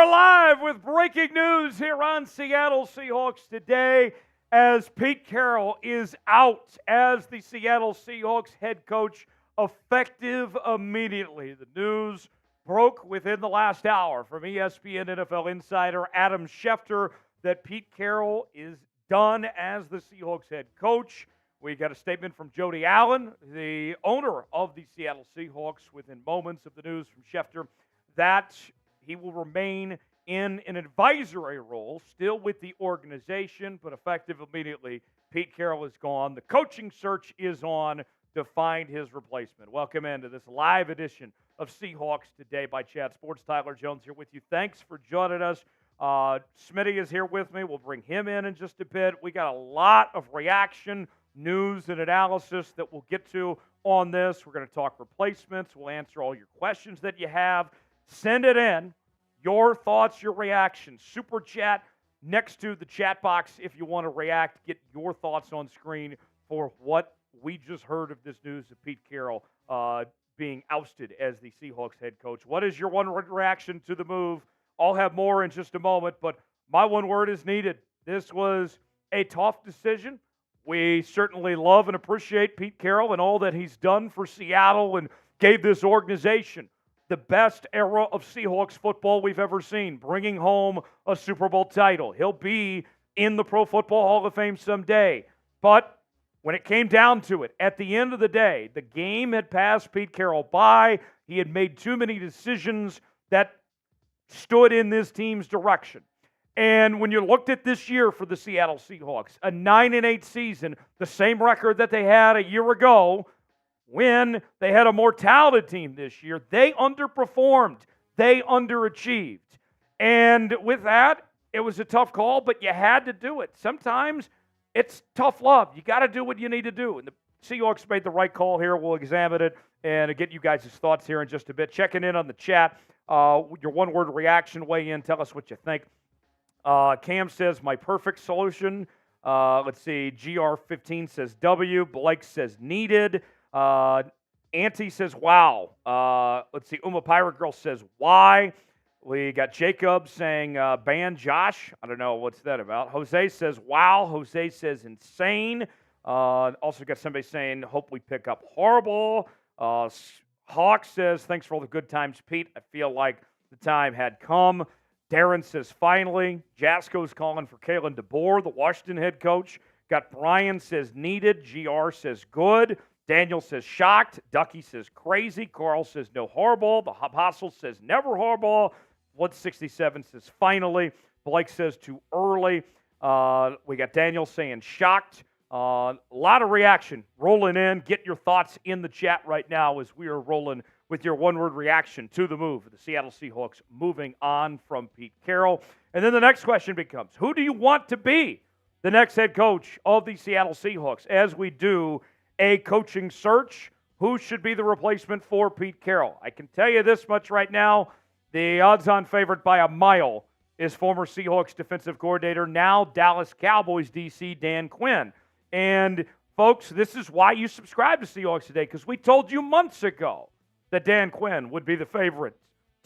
are live with breaking news here on Seattle Seahawks today as Pete Carroll is out as the Seattle Seahawks head coach effective immediately. The news broke within the last hour from ESPN NFL insider Adam Schefter that Pete Carroll is done as the Seahawks head coach. We got a statement from Jody Allen, the owner of the Seattle Seahawks, within moments of the news from Schefter, that he will remain in an advisory role, still with the organization, but effective immediately. Pete Carroll is gone. The coaching search is on to find his replacement. Welcome into this live edition of Seahawks Today by Chat Sports. Tyler Jones here with you. Thanks for joining us. Smitty is here with me. We'll bring him in just a bit. We got a lot of reaction, news, and analysis that we'll get to on this. We're going to talk replacements. We'll answer all your questions that you have. Send it in. Your thoughts, your reactions. Super chat next to the chat box if you want to react. Get your thoughts on screen for what we just heard of this news of Pete Carroll being ousted as the Seahawks head coach. What is your one reaction to the move? I'll have more in just a moment, but my one word is needed. This was a tough decision. We certainly love and appreciate Pete Carroll and all that he's done for Seattle and gave this organization the best era of Seahawks football we've ever seen, bringing home a Super Bowl title. He'll be in the Pro Football Hall of Fame someday. But when it came down to it, at the end of the day, the game had passed Pete Carroll by. He had made too many decisions that stood in this team's direction. And when you looked at this year for the Seattle Seahawks, a 9-8 season, the same record that they had a year ago, when they had a more talented team this year, they underperformed. They underachieved. And with that, it was a tough call, but you had to do it. Sometimes it's tough love. You got to do what you need to do. And the Seahawks made the right call here. We'll examine it and get you guys' thoughts here in just a bit. Checking in on the chat. Your one-word reaction, weigh in. Tell us what you think. Cam says, my perfect solution. Let's see. GR15 says W. Blake says needed. Auntie says, wow. Let's see. Uma Pirate Girl says, why? We got Jacob saying, ban Josh. I don't know. What's that about? Jose says, wow. Jose says, insane. Also got somebody saying, hope we pick up horrible. Hawk says, thanks for all the good times, Pete. I feel like the time had come. Darren says, finally. Jasko's calling for Kalen DeBoer, the Washington head coach. Got Brian says, needed. GR says, good. Daniel says, shocked. Ducky says, crazy. Carl says, no hardball. The Apostle says, never hardball. Blood67 says, finally. Blake says, too early. We got Daniel saying, shocked. A lot of reaction rolling in. Get your thoughts in the chat right now as we are rolling with your one-word reaction to the move. The Seattle Seahawks moving on from Pete Carroll. And then the next question becomes, who do you want to be the next head coach of the Seattle Seahawks? As we do a coaching search, who should be the replacement for Pete Carroll? I can tell you this much right now. The odds-on favorite by a mile is former Seahawks defensive coordinator, now Dallas Cowboys DC, Dan Quinn. And, folks, this is why you subscribe to Seahawks Today, because we told you months ago that Dan Quinn would be the favorite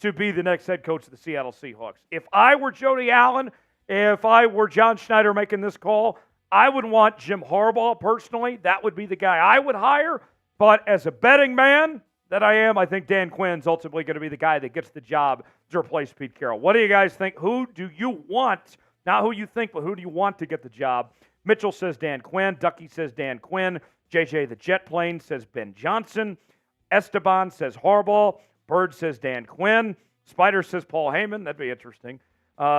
to be the next head coach of the Seattle Seahawks. If I were Jody Allen, if I were John Schneider making this call, I would want Jim Harbaugh personally. That would be the guy I would hire. But as a betting man that I am, I think Dan Quinn's ultimately going to be the guy that gets the job to replace Pete Carroll. What do you guys think? Who do you want? Not who you think, but who do you want to get the job? Mitchell says Dan Quinn. Ducky says Dan Quinn. JJ the Jet Plane says Ben Johnson. Esteban says Harbaugh. Bird says Dan Quinn. Spider says Paul Heyman. That'd be interesting.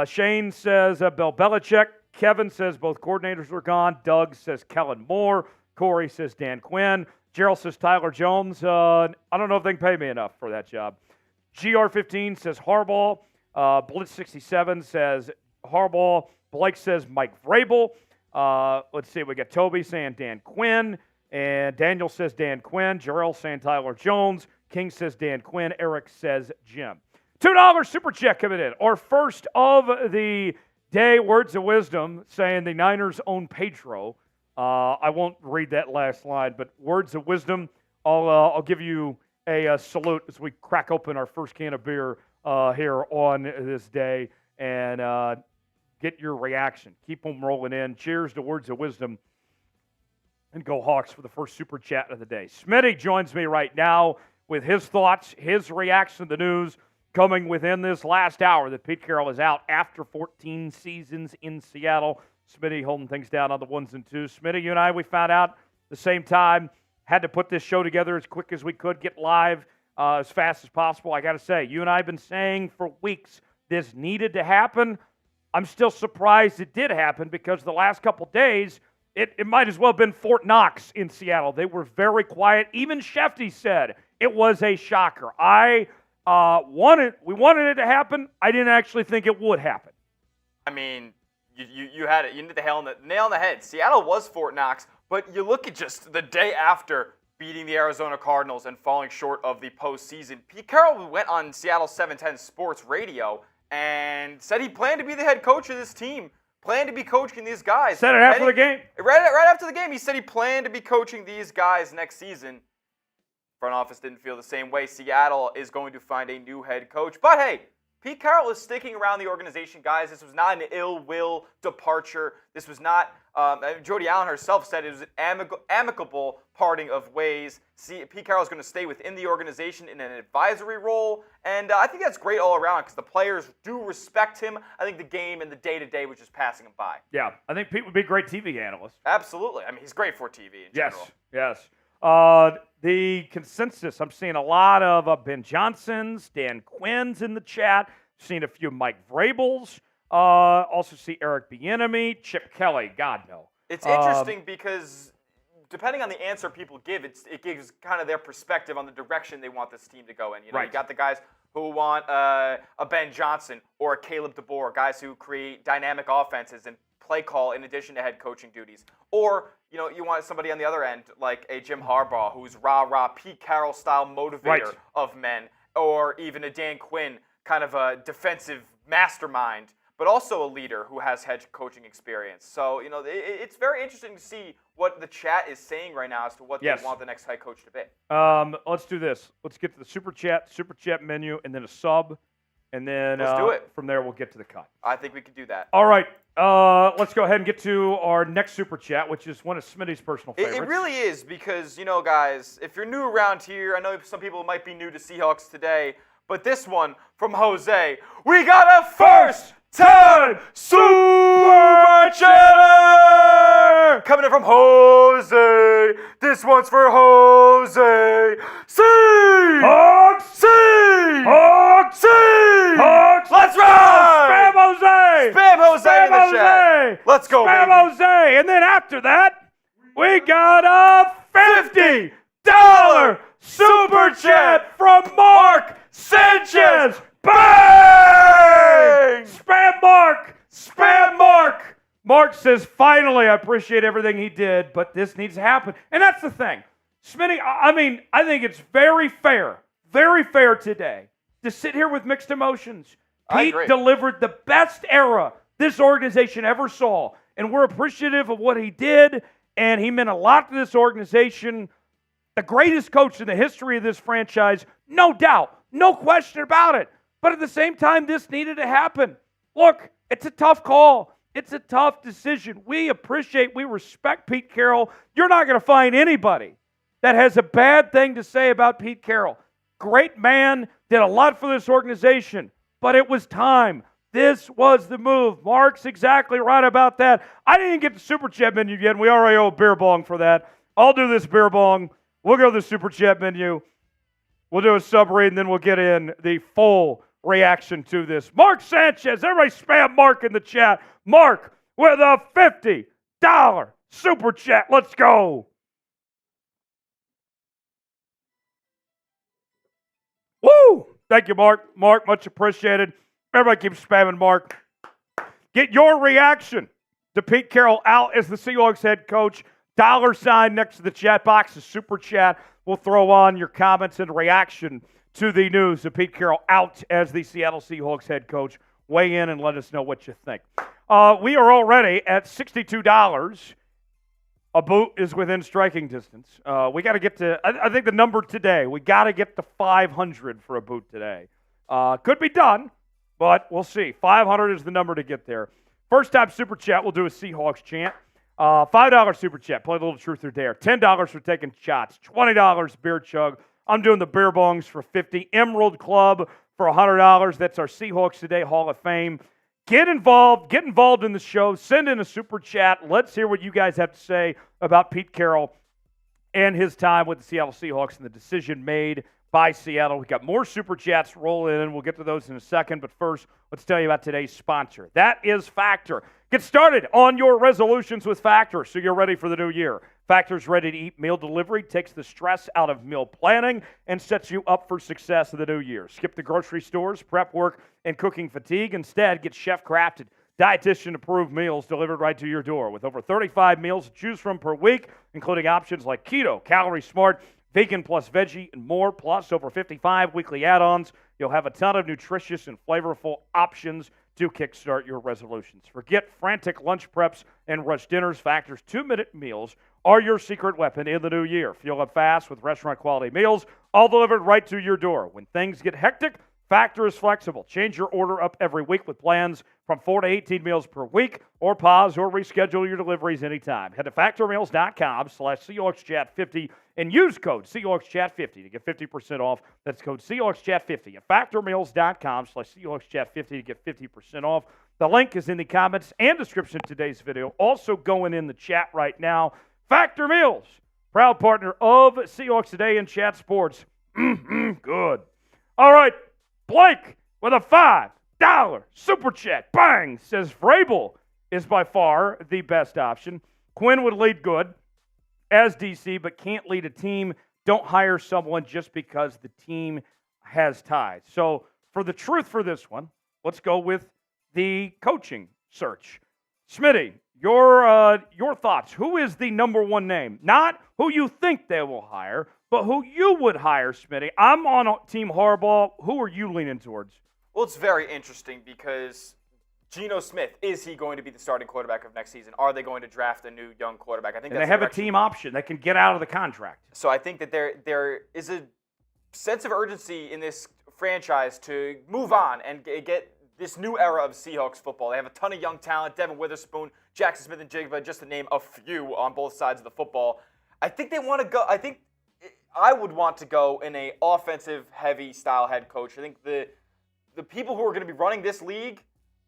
Shane says Bill Belichick. Kevin says both coordinators were gone. Doug says Kellen Moore. Corey says Dan Quinn. Gerald says Tyler Jones. I don't know if they can pay me enough for that job. GR15 says Harbaugh. Blitz67 says Harbaugh. Blake says Mike Vrabel. Let's see. We got Toby saying Dan Quinn. And Daniel says Dan Quinn. Jarrell saying Tyler Jones. King says Dan Quinn. Eric says Jim. $2 super check coming in. Our first of the day, words of wisdom, saying the Niners own Pedro. I won't read that last line, but words of wisdom. I'll give you a salute as we crack open our first can of beer here on this day and get your reaction. Keep them rolling in. Cheers to words of wisdom. And go Hawks for the first super chat of the day. Smitty joins me right now with his thoughts, his reaction to the news coming within this last hour that Pete Carroll is out after 14 seasons in Seattle. Smitty holding things down on the ones and twos. Smitty, you and I, we found out the same time. Had to put this show together as quick as we could, get live as fast as possible. I got to say, you and I have been saying for weeks this needed to happen. I'm still surprised it did happen because the last couple days, it might as well have been Fort Knox in Seattle. They were very quiet. Even Schefter said it was a shocker. We wanted it to happen. I didn't actually think it would happen. I mean, you had it. You hit the nail on the head. Seattle was Fort Knox, but you look at just the day after beating the Arizona Cardinals and falling short of the postseason. Pete Carroll went on Seattle 710 Sports Radio and said he planned to be the head coach of this team. Planned to be coaching these guys. Said it after the game. Right after the game, he said he planned to be coaching these guys next season. Front office didn't feel the same way. Seattle is going to find a new head coach. But hey, Pete Carroll is sticking around the organization, guys. This was not an ill will departure. This was not, Jody Allen herself said it was an amicable parting of ways. Pete Carroll is going to stay within the organization in an advisory role. And I think that's great all around because the players do respect him. I think the game and the day-to-day was just passing him by. Yeah, I think Pete would be a great TV analyst. Absolutely. I mean, he's great for TV in general. Yes. The consensus, I'm seeing a lot of Ben Johnson's, Dan Quinn's in the chat. Seen a few Mike Vrabels. Also see Eric Bieniemy, Chip Kelly. God, no. It's interesting because depending on the answer people give, it gives kind of their perspective on the direction they want this team to go in. You know, right. You got the guys who want a Ben Johnson or a Caleb DeBoer, guys who create dynamic offenses and play call in addition to head coaching duties. Or, you know, you want somebody on the other end like a Jim Harbaugh who's rah-rah, Pete Carroll-style motivator of men. Or even a Dan Quinn, kind of a defensive mastermind, but also a leader who has head coaching experience. So, you know, it's very interesting to see what the chat is saying right now as to what they want the next head coach to be. Let's do this. Let's get to the super chat menu, and then a sub, and then let's do it. From there we'll get to the cut. I think we can do that. All right. Let's go ahead and get to our next super chat, which is one of Smitty's personal favorites. It really is because, you know, guys, if you're new around here, I know some people might be new to Seahawks today, but this one from Jose, we got a first-time super chatter coming in from Jose. This one's for Jose. Seahawks! Seahawks! Seahawks! Let's ride! Spam Jose! Spam Jose in the chat. Let's go, Spam baby. Jose! And then after that, we got a $50 super chat from Mark Sanchez. Bang! Spam Mark! Spam Mark! Mark says, finally, I appreciate everything he did, but this needs to happen. And that's the thing. Smitty, I mean, I think it's very fair today to sit here with mixed emotions. Pete delivered the best era this organization ever saw, and we're appreciative of what he did, and he meant a lot to this organization. The greatest coach in the history of this franchise, no doubt, no question about it. But at the same time, this needed to happen. Look, it's a tough call. It's a tough decision. We respect Pete Carroll. You're not going to find anybody that has a bad thing to say about Pete Carroll. Great man, did a lot for this organization, but it was time. This was the move. Mark's exactly right about that. I didn't get the super chat menu yet, and we already owe a beer bong for that. I'll do this beer bong. We'll go to the super chat menu. We'll do a sub read, and then we'll get in the full reaction to this. Mark Sanchez, everybody spam Mark in the chat. Mark with a $50 super chat. Let's go. Woo! Thank you, Mark. Mark, much appreciated. Everybody keep spamming Mark. Get your reaction to Pete Carroll out as the Seahawks head coach. $sign next to the chat box, the super chat. We'll throw on your comments and reaction to the news of Pete Carroll out as the Seattle Seahawks head coach. Weigh in and let us know what you think. We are already at $62 A boot is within striking distance. We got to get to, I think the number today, we got to get to 500 for a boot today. Could be done, but we'll see. 500 is the number to get there. First time Super Chat, we'll do a Seahawks chant. $5 Super Chat, play a little truth or dare. $10 for taking shots. $20 beer chug. I'm doing the beer bongs for $50. Emerald Club for $100. That's our Seahawks Today Hall of Fame. Get involved in the show. Send in a Super Chat. Let's hear what you guys have to say about Pete Carroll and his time with the Seattle Seahawks and the decision made by Seattle. We've got more Super Chats rolling in. We'll get to those in a second. But first, let's tell you about today's sponsor. That is Factor. Get started on your resolutions with Factor so you're ready for the new year. Factor's ready-to-eat meal delivery takes the stress out of meal planning and sets you up for success in the new year. Skip the grocery stores, prep work, and cooking fatigue. Instead, get chef-crafted, dietitian-approved meals delivered right to your door with over 35 meals to choose from per week, including options like keto, calorie smart, vegan plus veggie, and more, plus over 55 weekly add-ons. You'll have a ton of nutritious and flavorful options to kickstart your resolutions. Forget frantic lunch preps and rush dinners. Factor's 2-minute meals are your secret weapon in the new year. Fuel up fast with restaurant-quality meals, all delivered right to your door. When things get hectic, Factor is flexible. Change your order up every week with plans from 4 to 18 meals per week, or pause or reschedule your deliveries anytime. Head to factormeals.com/SeahawksChat50 and use code SeahawksChat50 to get 50% off. That's code SeahawksChat50 at factormeals.com/SeahawksChat50 to get 50% off. The link is in the comments and description of today's video. Also going in the chat right now. Factor Meals, proud partner of Seahawks Today and Chat Sports. Good. All right. Blake with a $5 Super Chat. Bang! Says Vrabel is by far the best option. Quinn would lead good as DC, but can't lead a team. Don't hire someone just because the team has ties. So for the truth for this one, let's go with the coaching search. Smitty, your thoughts. Who is the number one name? Not who you think they will hire, but who you would hire, Smitty. I'm on Team Harbaugh. Who are you leaning towards? Well, it's very interesting because Geno Smith, is he going to be the starting quarterback of next season? Are they going to draft a new young quarterback? I think they have a team option. They can get out of the contract. So I think that there is a sense of urgency in this franchise to move on and get this new era of Seahawks football. They have a ton of young talent. Devin Witherspoon, Jackson Smith, and Jigba, just to name a few on both sides of the football. I think they want to go. I would want to go in a offensive-heavy style head coach. I think the people who are going to be running this league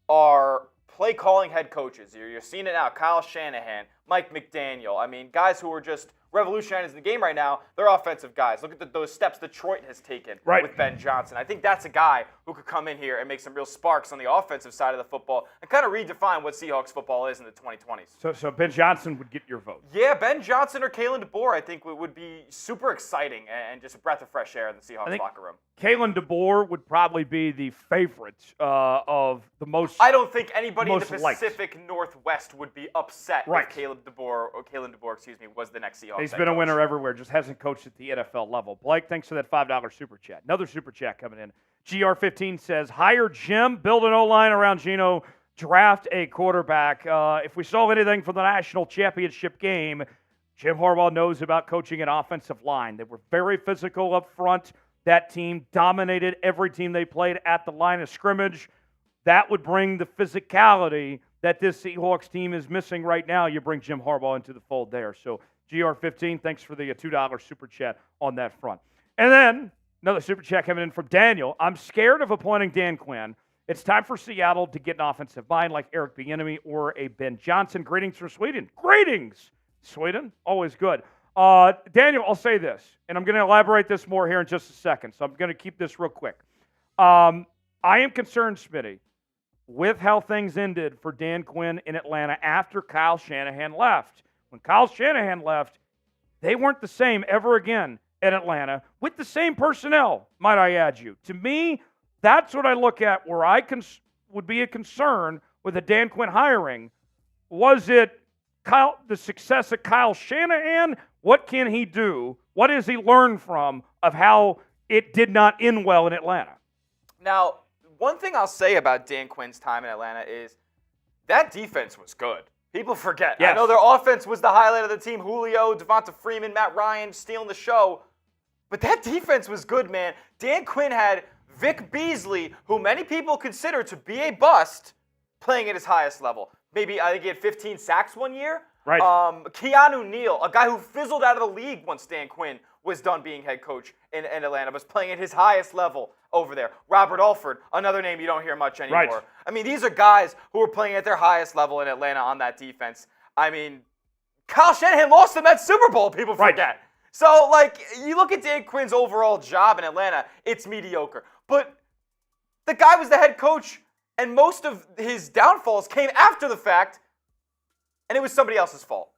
are play-calling head coaches. You're seeing it now. Kyle Shanahan, Mike McDaniel. I mean, guys who are just revolutionizing the game right now, they're offensive guys. Look at those steps Detroit has taken with Ben Johnson. I think that's a guy who could come in here and make some real sparks on the offensive side of the football and kind of redefine what Seahawks football is in the 2020s. So Ben Johnson would get your vote. Yeah, Ben Johnson or Kalen DeBoer, I think would be super exciting and just a breath of fresh air in the Seahawks locker room. Kalen DeBoer would probably be the favorite of the most. I don't think anybody in the Pacific liked. Northwest would be upset if Kalen DeBoer, was the next Seahawks. He's been a winner everywhere, just hasn't coached at the NFL level. Blake, thanks for that $5 Super Chat. Another Super Chat coming in. GR15 says, hire Jim, build an O-line around Geno, draft a quarterback. If we saw anything from the national championship game, Jim Harbaugh knows about coaching an offensive line. They were very physical up front. That team dominated every team they played at the line of scrimmage. That would bring the physicality that this Seahawks team is missing right now. You bring Jim Harbaugh into the fold there. So GR15, thanks for the $2 Super Chat on that front. And then another Super Chat coming in from Daniel. I'm scared of appointing Dan Quinn. It's time for Seattle to get an offensive mind like Eric Bieniemy or a Ben Johnson. Greetings from Sweden. Greetings, Sweden. Always good. Daniel, I'll say this, and I'm going to elaborate this more here in just a second, so I'm going to keep this real quick. I am concerned, Smitty, with how things ended for Dan Quinn in Atlanta after Kyle Shanahan left. When Kyle Shanahan left, they weren't the same ever again in Atlanta with the same personnel, might I add you. To me, that's what I look at where I would be a concern with a Dan Quinn hiring. Was it the success of Kyle Shanahan? What can he do? What has he learned from of how it did not end well in Atlanta? Now, one thing I'll say about Dan Quinn's time in Atlanta is that defense was good. People forget. Yes. I know their offense was the highlight of the team. Julio, Devonta Freeman, Matt Ryan stealing the show. But that defense was good, man. Dan Quinn had Vic Beasley, who many people consider to be a bust, playing at his highest level. Maybe, I think he had 15 sacks one year. Right. Keanu Neal, a guy who fizzled out of the league once Dan Quinn was done being head coach in Atlanta, was playing at his highest level over there. Robert Alford, another name you don't hear much anymore. Right. I mean, these are guys who are playing at their highest level in Atlanta on that defense. I mean, Kyle Shanahan lost them that Super Bowl, people forget. Right. So, like, you look at Dan Quinn's overall job in Atlanta, it's mediocre. But the guy was the head coach, and most of his downfalls came after the fact, and it was somebody else's fault.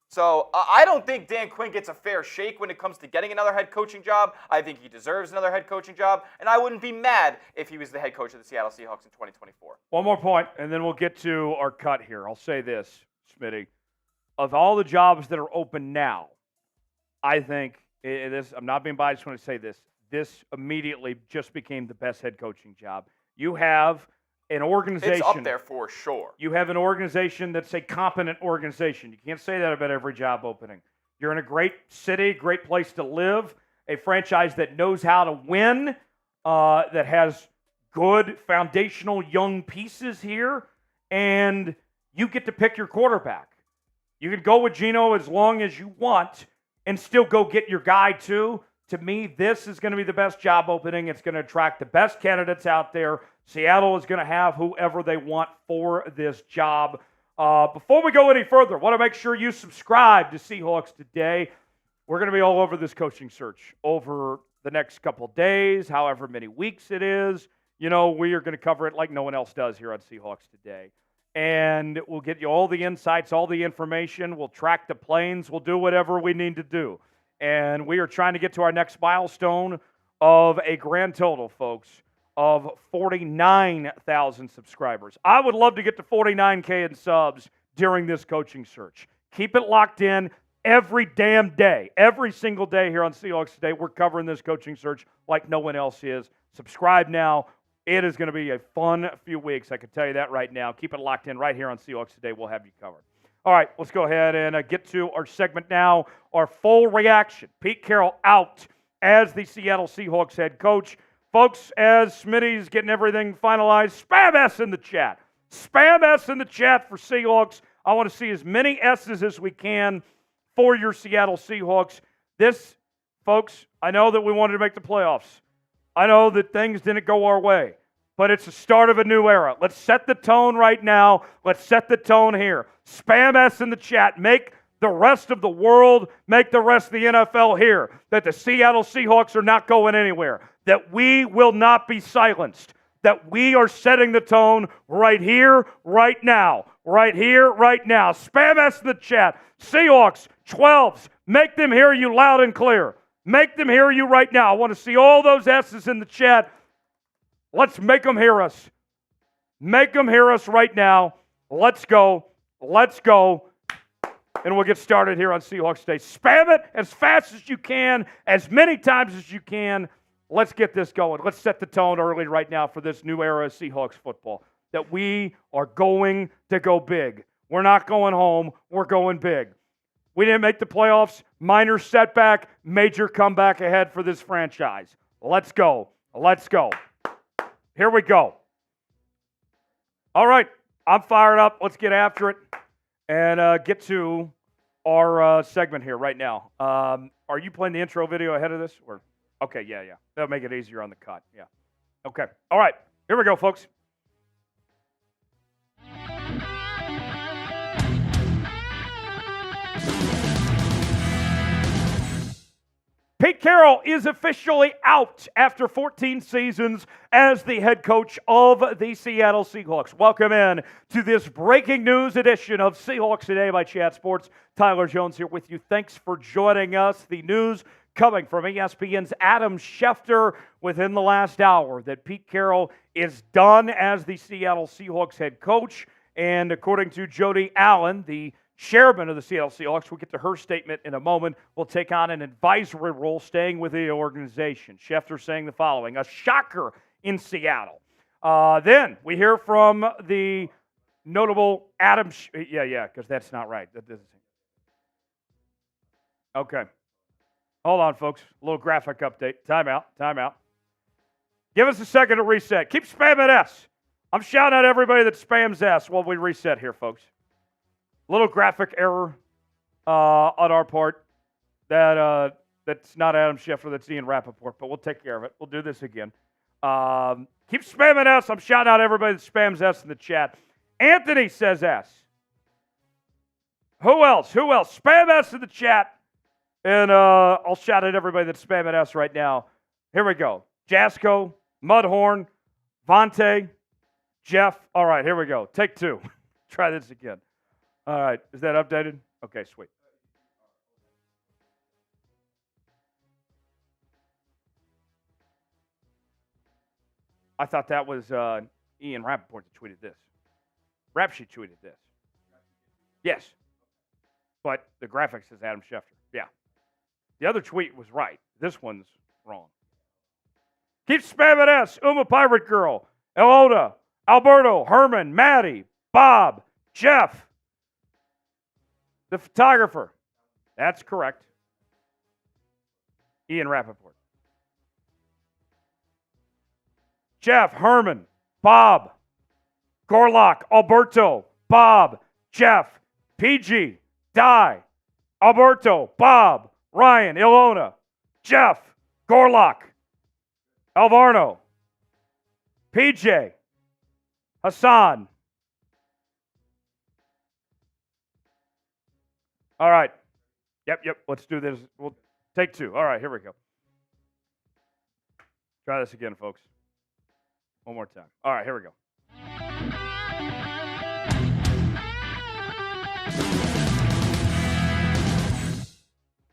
So I don't think Dan Quinn gets a fair shake when it comes to getting another head coaching job. I think he deserves another head coaching job, and I wouldn't be mad if he was the head coach of the Seattle Seahawks in 2024. One more point, and then we'll get to our cut here. I'll say this, Smitty. Of all the jobs that are open now, I think, I'm not being biased when I say this, this immediately just became the best head coaching job. You have an organization. It's up there for sure. You have an organization that's a competent organization. You can't say that about every job opening. You're in a great city, great place to live, a franchise that knows how to win, that has good foundational young pieces here, and you get to pick your quarterback. You can go with Geno as long as you want and still go get your guy too. To me, this is going to be the best job opening. It's going to attract the best candidates out there. Seattle is going to have whoever they want for this job. Before we go any further, I want to make sure you subscribe to Seahawks Today. We're going to be all over this coaching search over the next couple of days, however many weeks it is. You know, we are going to cover it like no one else does here on Seahawks Today. And we'll get you all the insights, all the information. We'll track the planes. We'll do whatever we need to do. And we are trying to get to our next milestone of a grand total, folks, of 49,000 subscribers. I would love to get to 49K in subs during this coaching search. Keep it locked in every damn day. Every single day here on Seahawks Today, we're covering this coaching search like no one else is. Subscribe now. It is going to be a fun few weeks. I can tell you that right now. Keep it locked in right here on Seahawks Today. We'll have you covered. All right, let's go ahead and get to our segment now, our full reaction. Pete Carroll out as the Seattle Seahawks head coach. Folks, as Smitty's getting everything finalized, spam S in the chat. Spam S in the chat for Seahawks. I want to see as many S's as we can for your Seattle Seahawks. This, folks, I know that we wanted to make the playoffs. I know that things didn't go our way. But it's the start of a new era. Let's set the tone right now. Let's set the tone here. Spam S in the chat. Make the rest of the world, make the rest of the NFL hear that the Seattle Seahawks are not going anywhere, that we will not be silenced, that we are setting the tone right here, right now. Right here, right now. Spam S in the chat. Seahawks, 12s, make them hear you loud and clear. Make them hear you right now. I want to see all those S's in the chat. Let's make them hear us. Make them hear us right now. Let's go. Let's go. And we'll get started here on Seahawks Day. Spam it as fast as you can, as many times as you can. Let's get this going. Let's set the tone early right now for this new era of Seahawks football. That we are going to go big. We're not going home. We're going big. We didn't make the playoffs. Minor setback. Major comeback ahead for this franchise. Let's go. Let's go. Here we go. All right, I'm fired up. Let's get after it and get to our segment here right now. Are you playing the intro video ahead of this? Or okay, yeah. That'll make it easier on the cut. Yeah. Okay. All right, here we go, folks. Pete Carroll is officially out after 14 seasons as the head coach of the Seattle Seahawks. Welcome in to this breaking news edition of Seahawks Today by Chat Sports. Tyler Jones here with you. Thanks for joining us. The news coming from ESPN's Adam Schefter within the last hour that Pete Carroll is done as the Seattle Seahawks head coach. And according to Jody Allen, the chairman of the Seattle Seahawks, we'll get to her statement in a moment, will take on an advisory role staying with the organization. Schefter saying the following, a shocker in Seattle. Then we hear from the notable Adam. Because that's not right. That doesn't. Okay. Hold on, folks. A little graphic update. Time out. Give us a second to reset. Keep spamming S. I'm shouting out everybody that spams S while we reset here, folks. A little graphic error on our part. That's not Adam Schefter, that's Ian Rappaport, but we'll take care of it. We'll do this again. Keep spamming S. I'm shouting out everybody that spams S in the chat. Anthony says S. Who else? Spam S in the chat. And I'll shout at everybody that's spamming S right now. Here we go. Jasco, Mudhorn, Vontae, Jeff. All right, here we go. Take two. Try this again. All right. Is that updated? Okay, sweet. I thought that was Ian Rappaport that tweeted this. Rapsheet tweeted this. Yes. But the graphic says Adam Schefter. Yeah. The other tweet was right. This one's wrong. Keep spamming S. Uma Pirate Girl. Elona. Alberto. Herman. Maddie. Bob. Jeff. The photographer. That's correct. Ian Rappaport. Jeff, Herman, Bob, Gorlock, Alberto, Bob, Jeff, PG, Di, Alberto, Bob, Ryan, Ilona, Jeff, Gorlock, Alvarno, PJ, Hassan. All right. Yep. Let's do this. We'll take two. All right, here we go. Try this again, folks. One more time. All right, here we go.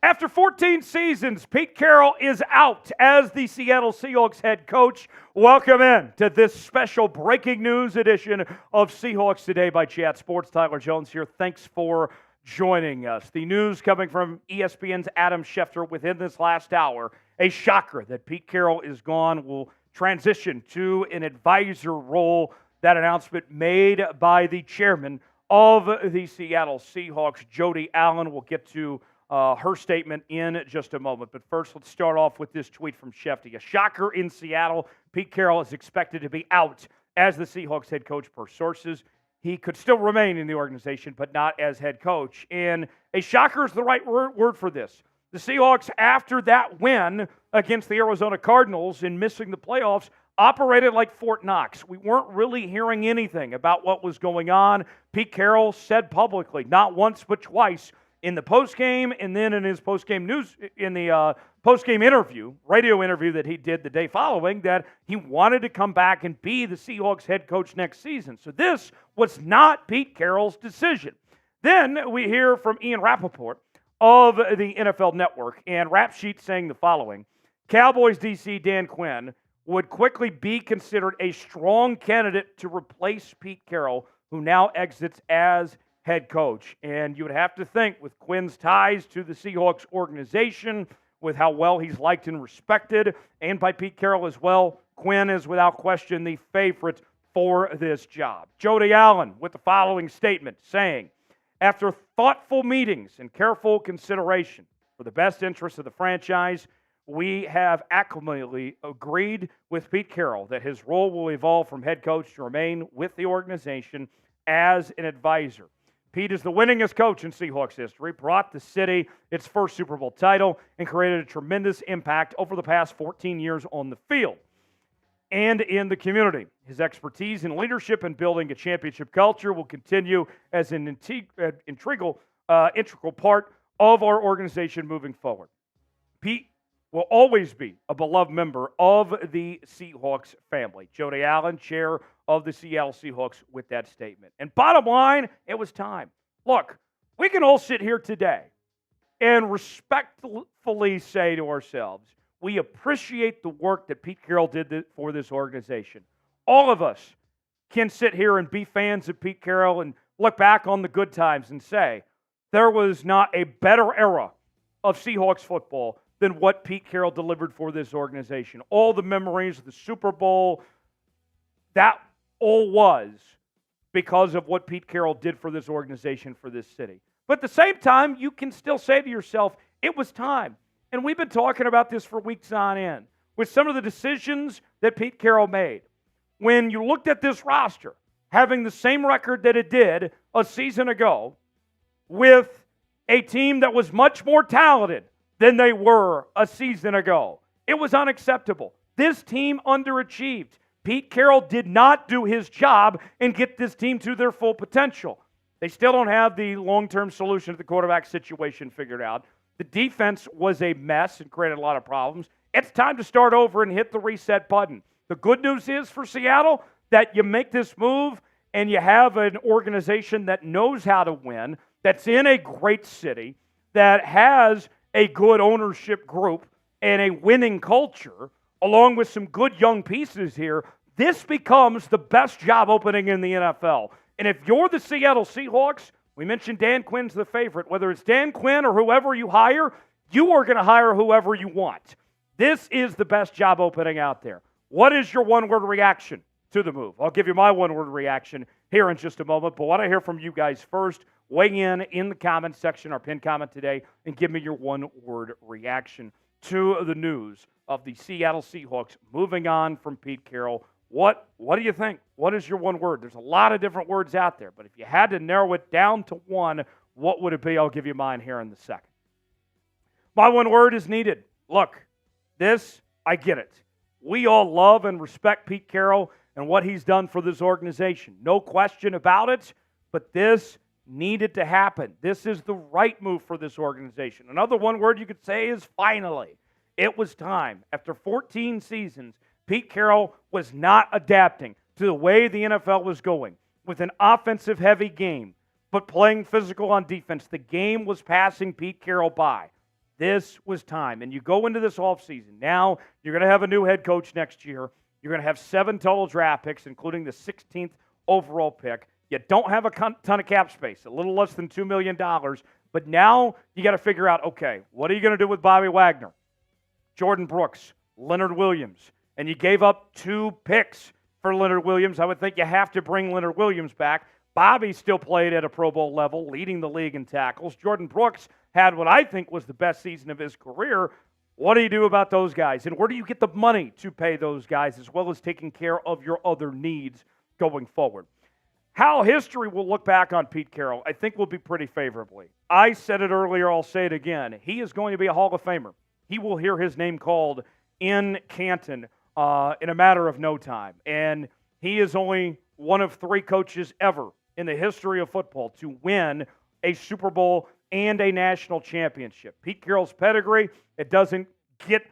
After 14 seasons, Pete Carroll is out as the Seattle Seahawks head coach. Welcome in to this special breaking news edition of Seahawks Today by Chat Sports. Tyler Jones here. Thanks for joining us. The news coming from ESPN's Adam Schefter within this last hour. A shocker that Pete Carroll is gone. Will transition to an advisor role. That announcement made by the chairman of the Seattle Seahawks, Jody Allen. We'll get to her statement in just a moment. But first, let's start off with this tweet from Schefter. A shocker in Seattle. Pete Carroll is expected to be out as the Seahawks head coach per sources. He could still remain in the organization, but not as head coach. And a shocker is the right word for this. The Seahawks, after that win against the Arizona Cardinals and missing the playoffs, operated like Fort Knox. We weren't really hearing anything about what was going on. Pete Carroll said publicly, not once but twice, in the postgame and then in his postgame news, in the postgame interview, radio interview that he did the day following, that he wanted to come back and be the Seahawks head coach next season. So this was not Pete Carroll's decision. Then we hear from Ian Rappaport of the NFL Network, and Rap Sheet saying the following: Cowboys DC Dan Quinn would quickly be considered a strong candidate to replace Pete Carroll, who now exits as head coach. And you would have to think, with Quinn's ties to the Seahawks organization, with how well he's liked and respected, and by Pete Carroll as well, Quinn is without question the favorite for this job. Jody Allen with the following statement saying, after thoughtful meetings and careful consideration for the best interests of the franchise, we have acclimately agreed with Pete Carroll that his role will evolve from head coach to remain with the organization as an advisor. Pete is the winningest coach in Seahawks history, brought the city its first Super Bowl title, and created a tremendous impact over the past 14 years on the field and in the community. His expertise in leadership and building a championship culture will continue as an integral part of our organization moving forward. Pete will always be a beloved member of the Seahawks family. Jody Allen, chair of the Seattle Seahawks, with that statement. And bottom line, it was time. Look, we can all sit here today and respectfully say to ourselves, we appreciate the work that Pete Carroll did for this organization. All of us can sit here and be fans of Pete Carroll and look back on the good times and say, there was not a better era of Seahawks football than what Pete Carroll delivered for this organization. All the memories of the Super Bowl, that all was because of what Pete Carroll did for this organization, for this city. But at the same time, you can still say to yourself, it was time. And we've been talking about this for weeks on end with some of the decisions that Pete Carroll made. When you looked at this roster, having the same record that it did a season ago, with a team that was much more talented than they were a season ago, it was unacceptable. This team underachieved. Pete Carroll did not do his job and get this team to their full potential. They still don't have the long-term solution to the quarterback situation figured out. The defense was a mess and created a lot of problems. It's time to start over and hit the reset button. The good news is for Seattle that you make this move and you have an organization that knows how to win, that's in a great city, that has a good ownership group and a winning culture, along with some good young pieces here. This becomes the best job opening in the NFL. And if you're the Seattle Seahawks, we mentioned Dan Quinn's the favorite. Whether it's Dan Quinn or whoever you hire, you are going to hire whoever you want. This is the best job opening out there. What is your one-word reaction to the move? I'll give you my one-word reaction here in just a moment, but I want to hear from you guys first. Weigh in the comment section, our pinned comment today, and give me your one-word reaction to the news of the Seattle Seahawks moving on from Pete Carroll. What do you think? What is your one word? There's a lot of different words out there, but if you had to narrow it down to one, what would it be? I'll give you mine here in a second. My one word is needed. Look, I get it. We all love and respect Pete Carroll and what he's done for this organization. No question about it, but this needed to happen. This is the right move for this organization. Another one word you could say is finally. It was time. After 14 seasons, Pete Carroll was not adapting to the way the NFL was going with an offensive-heavy game, but playing physical on defense. The game was passing Pete Carroll by. This was time. And you go into this offseason. Now you're going to have a new head coach next year. You're going to have 7 total draft picks, including the 16th overall pick. You don't have a ton of cap space, a little less than $2 million. But now you got to figure out, okay, what are you going to do with Bobby Wagner, Jordan Brooks, Leonard Williams? And you gave up 2 picks for Leonard Williams. I would think you have to bring Leonard Williams back. Bobby still played at a Pro Bowl level, leading the league in tackles. Jordan Brooks had what I think was the best season of his career. What do you do about those guys? And where do you get the money to pay those guys, as well as taking care of your other needs going forward? How history will look back on Pete Carroll, I think, will be pretty favorably. I said it earlier, I'll say it again. He is going to be a Hall of Famer. He will hear his name called in Canton in a matter of no time. And he is only one of 3 coaches ever in the history of football to win a Super Bowl and a national championship. Pete Carroll's pedigree, it doesn't get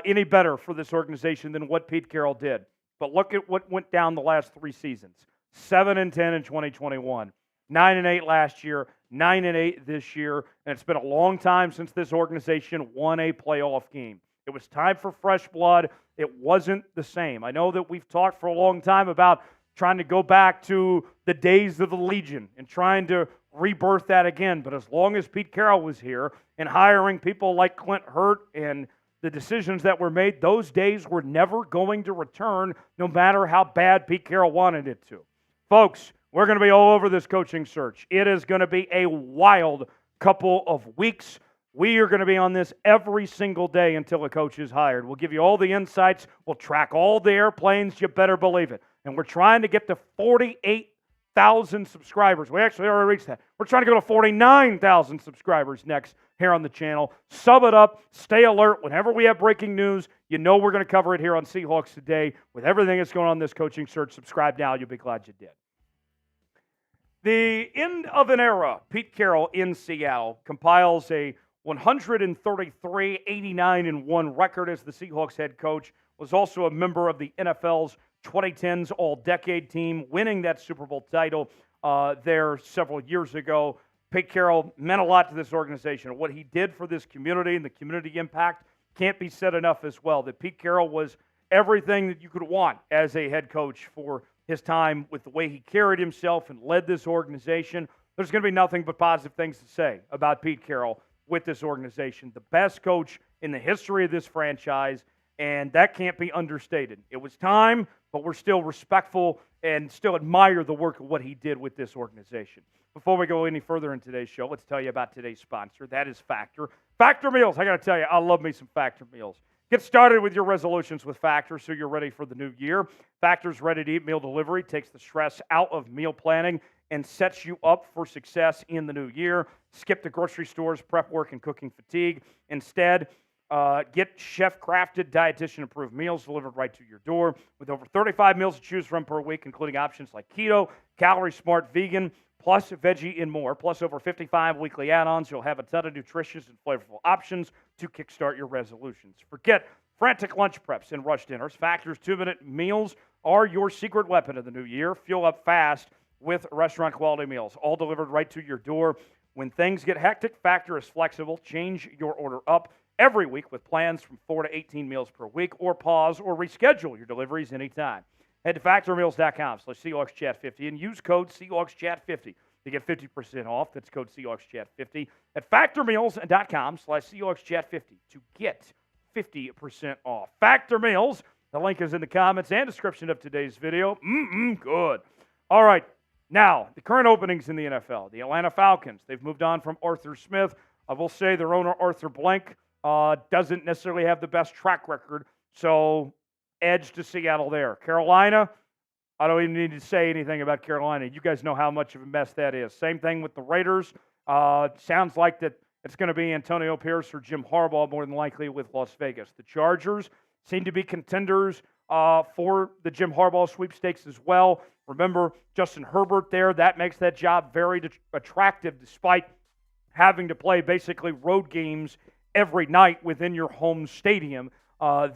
any better for this organization than what Pete Carroll did. But look at what went down the last 3 seasons. 7-10 in 2021, 9-8 last year, 9-8 this year, and it's been a long time since this organization won a playoff game. It was time for fresh blood. It wasn't the same. I know that we've talked for a long time about trying to go back to the days of the Legion and trying to rebirth that again, but as long as Pete Carroll was here and hiring people like Clint Hurt and the decisions that were made, those days were never going to return, no matter how bad Pete Carroll wanted it to. Folks, we're going to be all over this coaching search. It is going to be a wild couple of weeks. We are going to be on this every single day until a coach is hired. We'll give you all the insights. We'll track all the airplanes. You better believe it. And we're trying to get to 48,000 subscribers. We actually already reached that. We're trying to go to 49,000 subscribers next here on the channel. Sub it up. Stay alert. Whenever we have breaking news, you know we're going to cover it here on Seahawks Today. With everything that's going on in this coaching search, subscribe now. You'll be glad you did. The end of an era. Pete Carroll in Seattle compiles a 133, 89-1 record as the Seahawks head coach. Was also a member of the NFL's 2010s All-Decade team, winning that Super Bowl title there several years ago. Pete Carroll meant a lot to this organization. What he did for this community and the community impact can't be said enough as well. That Pete Carroll was everything that you could want as a head coach for his time with the way he carried himself and led this organization. There's going to be nothing but positive things to say about Pete Carroll with this organization. The best coach in the history of this franchise, and that can't be understated. It was time, but we're still respectful and still admire the work of what he did with this organization. Before we go any further in today's show, let's tell you about today's sponsor. That is Factor. Factor Meals. I got to tell you, I love me some Factor Meals. Get started with your resolutions with Factor so you're ready for the new year. Factor's ready-to-eat meal delivery takes the stress out of meal planning and sets you up for success in the new year. Skip the grocery stores, prep work, and cooking fatigue. Instead, get chef-crafted, dietitian-approved meals delivered right to your door with over 35 meals to choose from per week, including options like keto, calorie-smart, vegan, plus veggie and more, plus over 55 weekly add-ons. You'll have a ton of nutritious and flavorful options to kickstart your resolutions. Forget frantic lunch preps and rush dinners. Factor's 2-minute meals are your secret weapon of the new year. Fuel up fast with restaurant-quality meals, all delivered right to your door. When things get hectic, Factor is flexible. Change your order up every week with plans from 4 to 18 meals per week, or pause or reschedule your deliveries anytime. Head to factormeals.com/SeahawksChat50 and use code SeahawksChat50 to get 50% off. That's code SeahawksChat50 at factormeals.com/SeahawksChat50 to get 50% off. Factor Meals. The link is in the comments and description of today's video. Good. All right. Now, the current openings in the NFL. The Atlanta Falcons. They've moved on from Arthur Smith. I will say their owner, Arthur Blank, doesn't necessarily have the best track record. So, edge to Seattle there. Carolina, I don't even need to say anything about Carolina. You guys know how much of a mess that is. Same thing with the Raiders. Sounds like that it's going to be Antonio Pierce or Jim Harbaugh more than likely with Las Vegas. The Chargers seem to be contenders for the Jim Harbaugh sweepstakes as well. Remember, Justin Herbert there. That makes that job very attractive despite having to play basically road games every night within your home stadium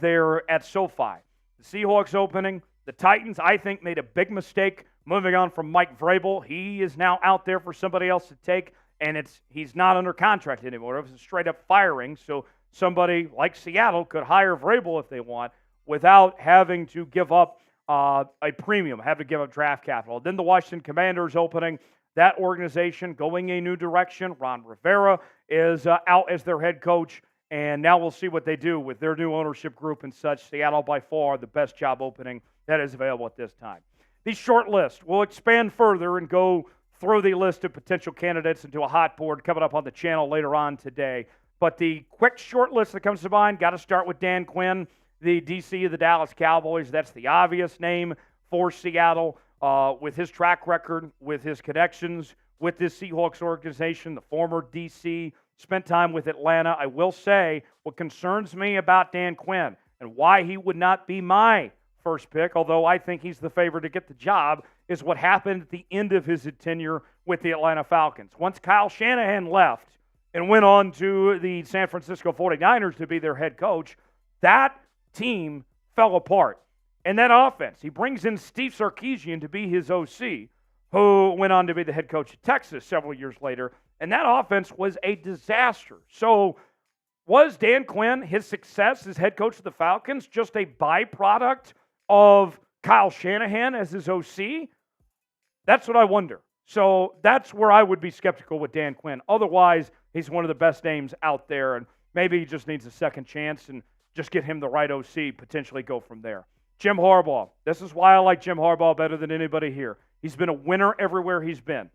there at SoFi. The Seahawks opening. The Titans, I think, made a big mistake moving on from Mike Vrabel. He is now out there for somebody else to take, and he's not under contract anymore. It was a straight-up firing, so somebody like Seattle could hire Vrabel if they want without having to give up a premium, have to give up draft capital. Then the Washington Commanders opening. That organization going a new direction. Ron Rivera is out as their head coach, and now we'll see what they do with their new ownership group and such. Seattle, by far, the best job opening that is available at this time. The short list will expand further and go through the list of potential candidates into a hot board coming up on the channel later on today. But the quick short list that comes to mind, got to start with Dan Quinn, the DC of the Dallas Cowboys. That's the obvious name for Seattle with his track record, with his connections, with this Seahawks organization, the former DC, spent time with Atlanta. I will say what concerns me about Dan Quinn and why he would not be my first pick, although I think he's the favorite to get the job, is what happened at the end of his tenure with the Atlanta Falcons. Once Kyle Shanahan left and went on to the San Francisco 49ers to be their head coach, that team fell apart. And that offense, he brings in Steve Sarkisian to be his OC, who went on to be the head coach of Texas several years later, and that offense was a disaster. So was Dan Quinn, his success as head coach of the Falcons, just a byproduct of Kyle Shanahan as his OC? That's what I wonder. So that's where I would be skeptical with Dan Quinn. Otherwise, he's one of the best names out there, and maybe he just needs a second chance and just get him the right OC, potentially go from there. Jim Harbaugh. This is why I like Jim Harbaugh better than anybody here. He's been a winner everywhere he's been.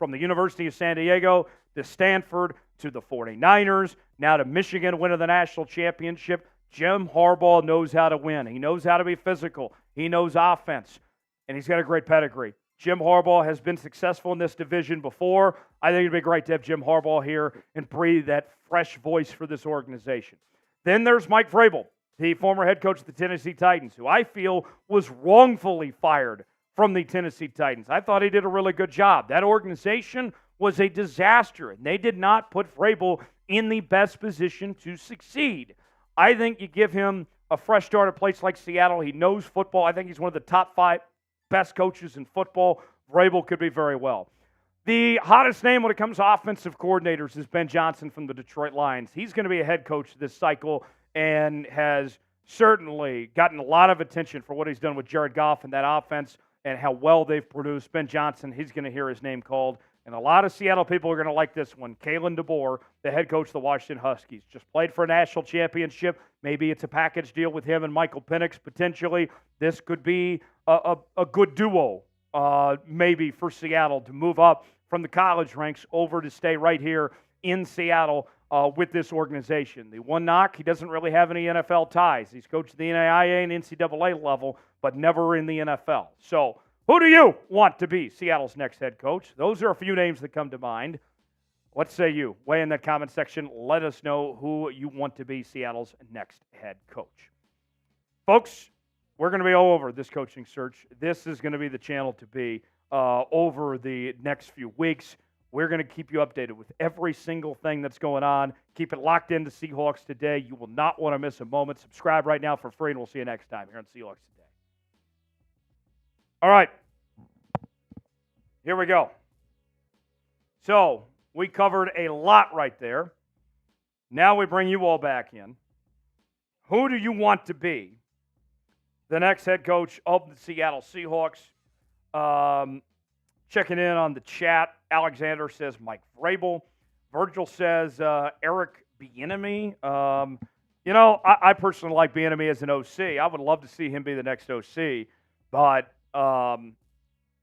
From the University of San Diego to Stanford to the 49ers, now to Michigan winning the national championship. Jim Harbaugh knows how to win. He knows how to be physical. He knows offense, and he's got a great pedigree. Jim Harbaugh has been successful in this division before. I think it'd be great to have Jim Harbaugh here and breathe that fresh voice for this organization. Then there's Mike Vrabel, the former head coach of the Tennessee Titans, who I feel was wrongfully fired from the Tennessee Titans. I thought he did a really good job. That organization was a disaster, and they did not put Vrabel in the best position to succeed. I think you give him a fresh start at a place like Seattle. He knows football. I think he's one of the top 5 best coaches in football. Vrabel could be very well. The hottest name when it comes to offensive coordinators is Ben Johnson from the Detroit Lions. He's going to be a head coach this cycle and has certainly gotten a lot of attention for what he's done with Jared Goff and that offense and how well they've produced. Ben Johnson, he's going to hear his name called And a lot of Seattle people are going to like this one. Kalen DeBoer, the head coach of the Washington Huskies, just played for a national championship. Maybe it's a package deal with him and Michael Penix potentially. This could be a good duo, maybe for Seattle to move up from the college ranks over to stay right here in Seattle with this organization. The one knock, he doesn't really have any NFL ties. He's coached the NAIA and NCAA level, but never in the NFL. So who do you want to be Seattle's next head coach? Those are a few names that come to mind. What say you? Weigh in that comment section. Let us know who you want to be Seattle's next head coach. Folks, we're going to be all over this coaching search. This is going to be the channel to be over the next few weeks. We're going to keep you updated with every single thing that's going on. Keep it locked into Seahawks Today. You will not want to miss a moment. Subscribe right now for free, and we'll see you next time here on Seahawks Today. All right. Here we go. So we covered a lot right there. Now we bring you all back in. Who do you want to be the next head coach of the Seattle Seahawks? Checking in on the chat. Alexander says Mike Vrabel. Virgil says Eric Bieniemy. I personally like Bieniemy as an OC. I would love to see him be the next OC, but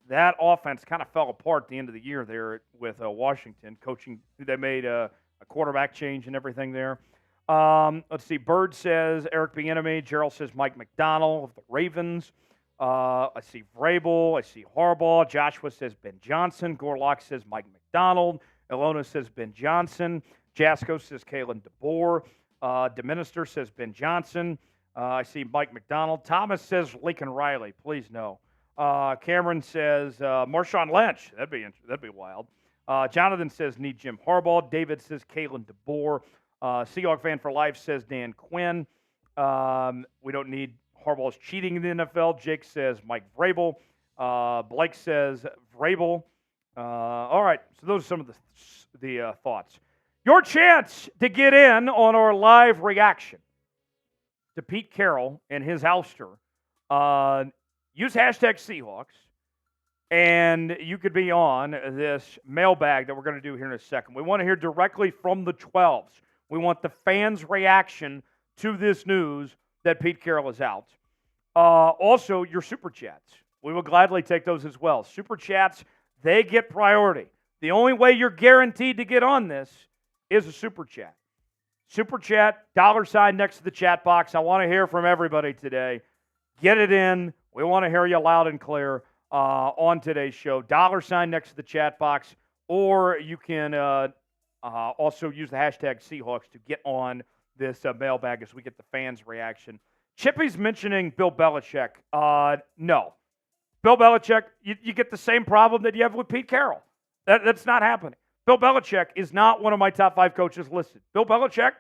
that offense kind of fell apart at the end of the year there with Washington coaching. They made a quarterback change and everything there. Let's see. Bird says Eric Bieniemy. Gerald says Mike McDonald of the Ravens. I see Vrabel. I see Harbaugh. Joshua says Ben Johnson. Gorlock says Mike McDonald. Ilona says Ben Johnson. Jasko says Kalen DeBoer. DeMinister says Ben Johnson. I see Mike McDonald. Thomas says Lincoln Riley. Please no. Cameron says Marshawn Lynch. That'd be wild. Jonathan says need Jim Harbaugh. David says Kalen DeBoer. Seahawk fan for life says Dan Quinn. We don't need Harbaugh's cheating in the NFL. Jake says Mike Vrabel. Blake says Vrabel. All right, so those are some of the thoughts. Your chance to get in on our live reaction to Pete Carroll and his ouster. Use hashtag Seahawks, and you could be on this mailbag that we're going to do here in a second. We want to hear directly from the 12s. We want the fans' reaction to this news that Pete Carroll is out. Also, your Super Chats. We will gladly take those as well. Super Chats, they get priority. The only way you're guaranteed to get on this is a Super Chat. Super Chat, $ next to the chat box. I want to hear from everybody today. Get it in. We want to hear you loud and clear on today's show. $ next to the chat box, or you can also use the hashtag Seahawks to get on this mailbag as we get the fans' reaction. Chippy's mentioning Bill Belichick. No. Bill Belichick, you get the same problem that you have with Pete Carroll. That's not happening. Bill Belichick is not one of my top 5 coaches listed. Bill Belichick,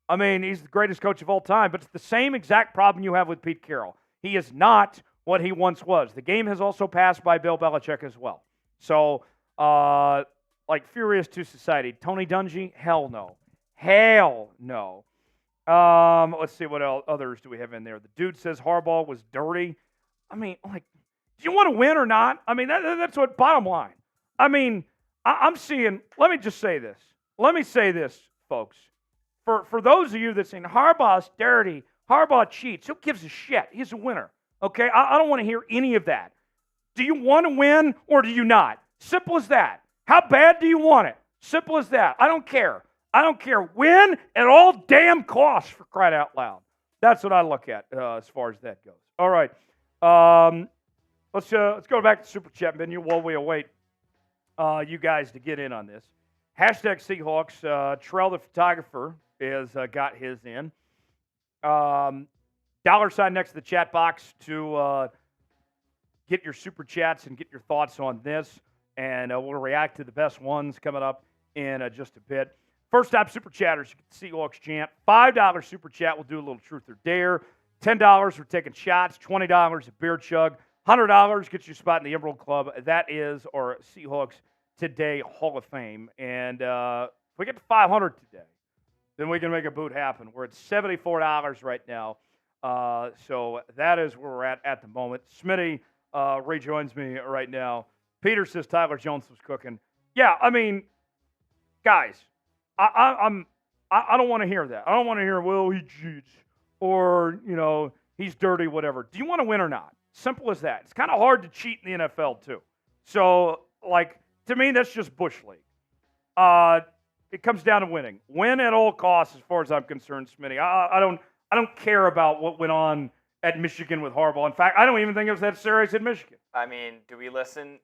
I mean, he's the greatest coach of all time, but it's the same exact problem you have with Pete Carroll. He is not what he once was. The game has also passed by Bill Belichick as well. So, like Furious to Society, Tony Dungy, hell no. Hell no. Let's see what others do we have in there. The dude says Harbaugh was dirty. I mean, like, do you want to win or not? I mean, that's what bottom line. I mean, I'm seeing, let me just say this. Let me say this, folks. For those of you that saying Harbaugh's dirty, Harbaugh cheats, who gives a shit? He's a winner. Okay? I don't want to hear any of that. Do you want to win or do you not? Simple as that. How bad do you want it? Simple as that. I don't care. I don't care. Win at all damn costs, for crying out loud. That's what I look at as far as that goes. All right. Let's go back to Super Chat menu while we await you guys to get in on this. Hashtag Seahawks. Trell the photographer has got his in. $ next to the chat box to get your Super Chats and get your thoughts on this. And we'll react to the best ones coming up in just a bit. First time Super Chatters, you get the Seahawks chant. $5 Super Chat, we'll do a little Truth or Dare. $10, we're taking shots. $20, a beer chug. $100 gets you a spot in the Emerald Club. That is our Seahawks Today Hall of Fame. And if we get to 500 today, then we can make a boot happen. We're at $74 right now. So that is where we're at the moment. Smitty rejoins me right now. Peter says Tyler Jones was cooking. Yeah, I mean, guys, I don't want to hear that. I don't want to hear, well, he cheats or, he's dirty, whatever. Do you want to win or not? Simple as that. It's kind of hard to cheat in the NFL, too. So, to me, that's just Bush League. It comes down to winning. Win at all costs, as far as I'm concerned, Smitty. I don't care about what went on at Michigan with Harbaugh. In fact, I don't even think it was that serious at Michigan. I mean, do we listen?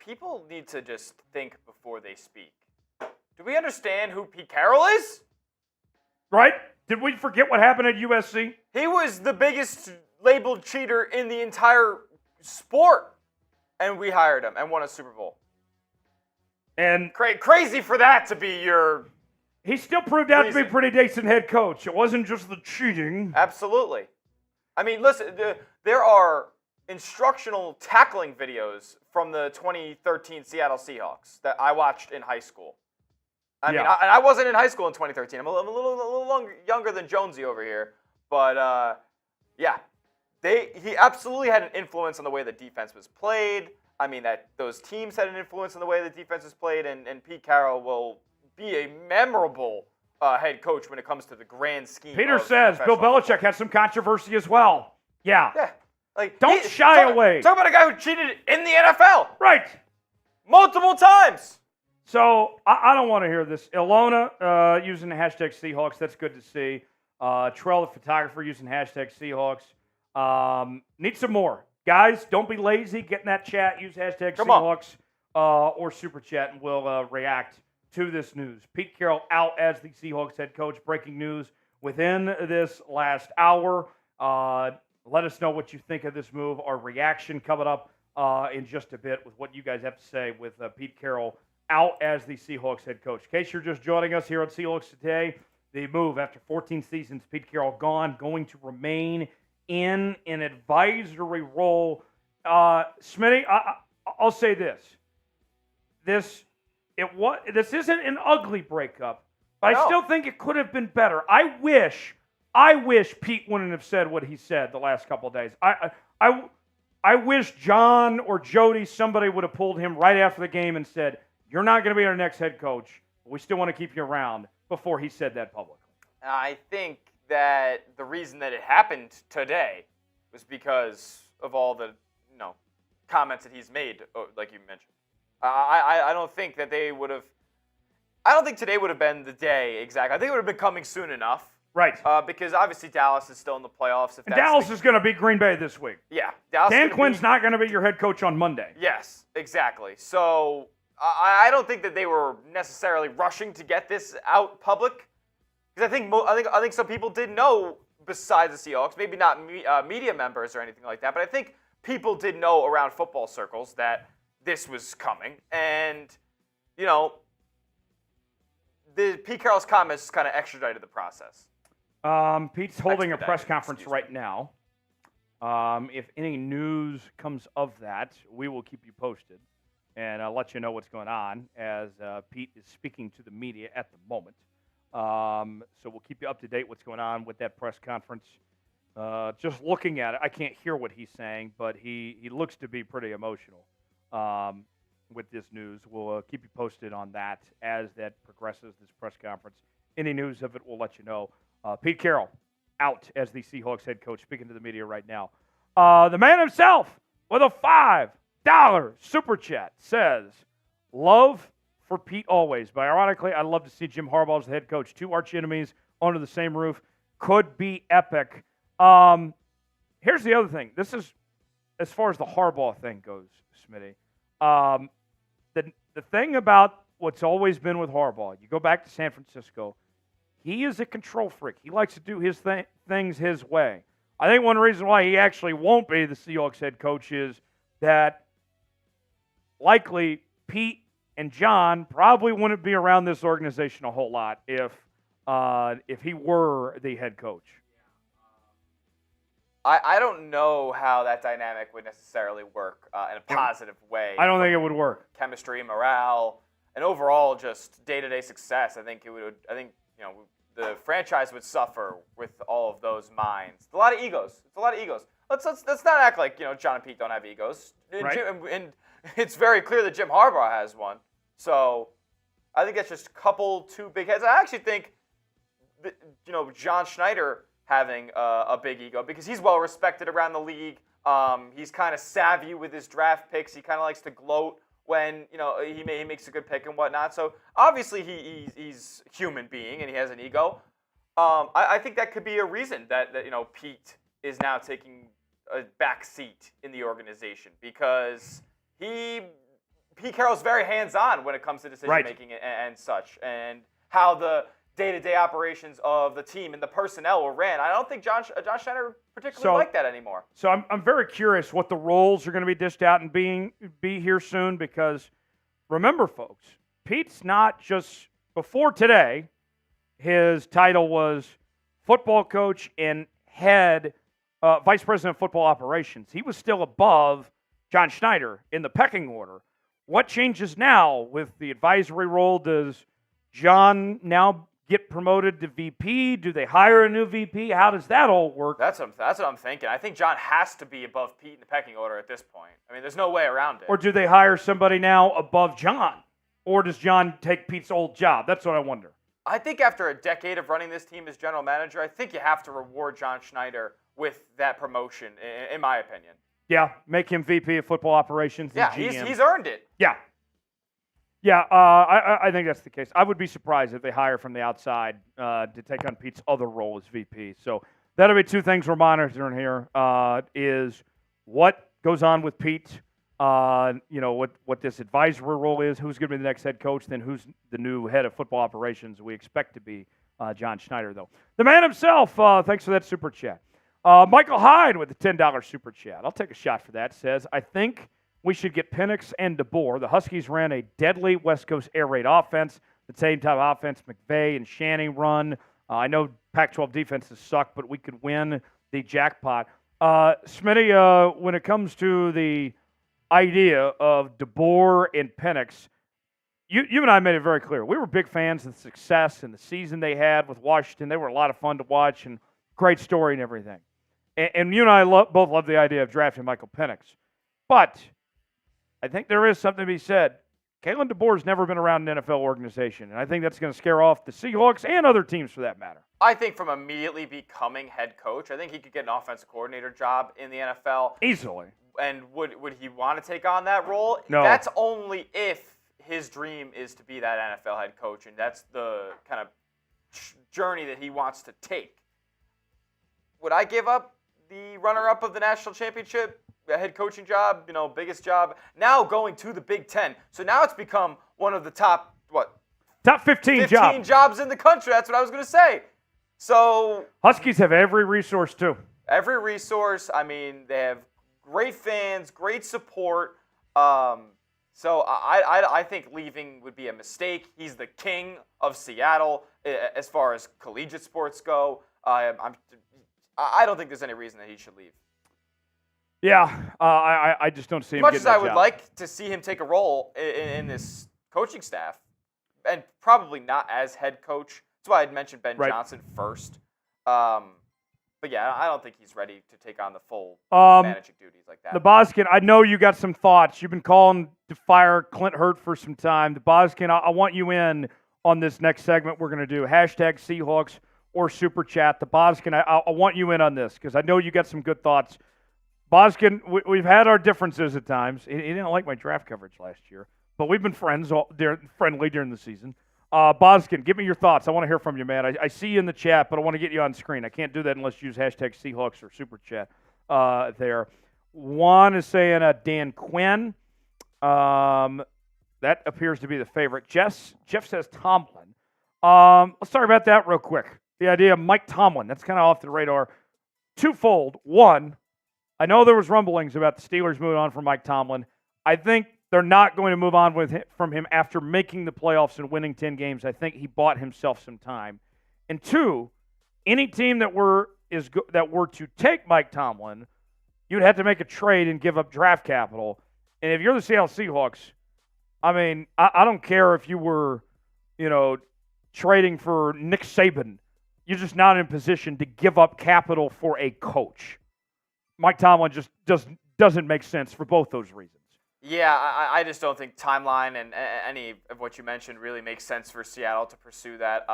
People need to just think before they speak. Do we understand who Pete Carroll is? Right? Did we forget what happened at USC? He was the biggest labeled cheater in the entire sport, and we hired him and won a Super Bowl. And crazy for that to be your. He still proved out to be a pretty decent head coach. It wasn't just the cheating. Absolutely. I mean, listen, there are instructional tackling videos from the 2013 Seattle Seahawks that I watched in high school. I mean, I wasn't in high school in 2013. I'm a little younger than Jonesy over here. But, yeah, he absolutely had an influence on the way the defense was played. I mean, that those teams had an influence on the way the defense was played, and Pete Carroll will be a memorable head coach when it comes to the grand scheme. Peter says Bill Belichick had some controversy as well. Yeah. Don't shy away. Talk about a guy who cheated in the NFL. Right. Multiple times. So I don't want to hear this. Ilona using the hashtag Seahawks. That's good to see. Trell, the photographer, using hashtag Seahawks. Need some more. Guys, don't be lazy. Get in that chat. Use hashtag Seahawks or Super Chat, and we'll react to this news. Pete Carroll out as the Seahawks head coach. Breaking news within this last hour. Let us know what you think of this move. Our reaction coming up in just a bit with what you guys have to say with Pete Carroll out as the Seahawks head coach. In case you're just joining us here on Seahawks Today, the move after 14 seasons, Pete Carroll gone, going to remain in an advisory role. Smitty, I'll say this. This isn't an ugly breakup, but I still think it could have been better. I wish Pete wouldn't have said what he said the last couple of days. I wish John or Jody, somebody would have pulled him right after the game and said, "You're not going to be our next head coach, but we still want to keep you around," before he said that publicly. I think that the reason that it happened today was because of all the comments that he's made, like you mentioned. I don't think that they would have. I don't think today would have been the day exactly. I think it would have been coming soon enough. Right. Because obviously Dallas is still in the playoffs. And Dallas is going to beat Green Bay this week. Yeah. Dan Quinn's not going to be your head coach on Monday. Yes, exactly. So I don't think that they were necessarily rushing to get this out public. Because I think some people did know besides the Seahawks, maybe not media members or anything like that, but I think people did know around football circles that this was coming. And, the Pete Carroll's comments kind of extradited the process. Pete's holding a press conference right now. If any news comes of that, we will keep you posted and I'll let you know what's going on as Pete is speaking to the media at the moment. So we'll keep you up to date what's going on with that press conference. Just looking at it, I can't hear what he's saying, but he looks to be pretty emotional with this news. We'll keep you posted on that as that progresses, this press conference. Any news of it, we'll let you know. Pete Carroll out as the Seahawks head coach, speaking to the media right now. The man himself with a $5 super chat says, "Love for Pete always. But ironically, I'd love to see Jim Harbaugh as the head coach. Two arch enemies under the same roof could be epic." Here's the other thing. This is as far as the Harbaugh thing goes, Smitty. The thing about what's always been with Harbaugh, you go back to San Francisco, he is a control freak. He likes to do his things his way. I think one reason why he actually won't be the Seahawks head coach is that likely Pete and John probably wouldn't be around this organization a whole lot if he were the head coach. I don't know how that dynamic would necessarily work in a positive way. I don't think it would work. Chemistry, morale, and overall just day-to-day success. I think the franchise would suffer with all of those minds. It's a lot of egos. let's not act like John and Pete don't have egos. Right. And it's very clear that Jim Harbaugh has one. So I think that's just two big heads. I actually think that, John Schneider having a big ego because he's well respected around the league. He's kind of savvy with his draft picks. He kind of likes to gloat when he makes a good pick and whatnot. So obviously he's a human being and he has an ego. I think that could be a reason that Pete is now taking a back seat in the organization because Pete Carroll's very hands-on when it comes to decision-making and such, and how the day-to-day operations of the team and the personnel were ran. I don't think John Schneider particularly like that anymore. So I'm very curious what the roles are going to be dished out and be here soon because remember, folks, Pete's not just – before today, his title was football coach and head vice president of football operations. He was still above John Schneider in the pecking order. What changes now with the advisory role? Does John now get promoted to VP? Do they hire a new VP? How does that all work? That's what I'm thinking. I think John has to be above Pete in the pecking order at this point. I mean, there's no way around it. Or do they hire somebody now above John? Or does John take Pete's old job? That's what I wonder. I think after a decade of running this team as general manager, I think you have to reward John Schneider with that promotion, in my opinion. Yeah, make him VP of football operations. Yeah, GM. he's earned it. Yeah. Yeah, I think that's the case. I would be surprised if they hire from the outside to take on Pete's other role as VP. So that'll be two things we're monitoring here, is what goes on with Pete, what this advisory role is, who's going to be the next head coach, then who's the new head of football operations. We expect to be John Schneider, though. The man himself, thanks for that super chat. Michael Hyde with the $10 super chat. I'll take a shot for that. Says, I think we should get Penix and DeBoer. The Huskies ran a deadly West Coast air raid offense, the same type of offense McVay and Shannon run. I know Pac-12 defenses suck, but we could win the jackpot. Smitty, when it comes to the idea of DeBoer and Penix, you and I made it very clear. We were big fans of the success and the season they had with Washington. They were a lot of fun to watch and great story and everything. And you and I both love the idea of drafting Michael Penix. But I think there is something to be said. Kalen DeBoer's never been around an NFL organization, and I think that's going to scare off the Seahawks and other teams for that matter. I think from immediately becoming head coach, I think he could get an offensive coordinator job in the NFL. Easily. And would he want to take on that role? No. That's only if his dream is to be that NFL head coach, and that's the kind of journey that he wants to take. Would I give up the runner-up of the national championship, the head coaching job, biggest job, now going to the Big Ten? So now it's become one of the top 15 jobs in the country. That's what I was going to say. So Huskies have every resource, too. Every resource. I mean, they have great fans, great support. So I think leaving would be a mistake. He's the king of Seattle as far as collegiate sports go. I don't think there's any reason that he should leave. Yeah, I just don't see him getting that job. As much as I would like to see him take a role in this coaching staff, and probably not as head coach. That's why I'd mentioned Ben Johnson first. But yeah, I don't think he's ready to take on the full managing duties like that. The Boskin, I know you got some thoughts. You've been calling to fire Clint Hurt for some time. The Boskin, I want you in on this next segment we're going to do. Hashtag Seahawks or Super Chat. The Boskin, I want you in on this because I know you got some good thoughts. Boskin, we've had our differences at times. He didn't like my draft coverage last year, but we've been friendly during the season. Boskin, give me your thoughts. I want to hear from you, man. I see you in the chat, but I want to get you on screen. I can't do that unless you use hashtag Seahawks or Super Chat there. Juan is saying Dan Quinn. That appears to be the favorite. Jeff says Tomlin. Let's talk about that real quick. The idea of Mike Tomlin. That's kind of off the radar. Twofold. One, I know there was rumblings about the Steelers moving on from Mike Tomlin. I think they're not going to move on from him after making the playoffs and winning 10 games. I think he bought himself some time. And two, any team that were to take Mike Tomlin, you'd have to make a trade and give up draft capital. And if you're the Seattle Seahawks, I mean, I don't care if you were, trading for Nick Saban. You're just not in position to give up capital for a coach. Mike Tomlin just doesn't make sense for both those reasons. Yeah, I just don't think timeline and any of what you mentioned really makes sense for Seattle to pursue that.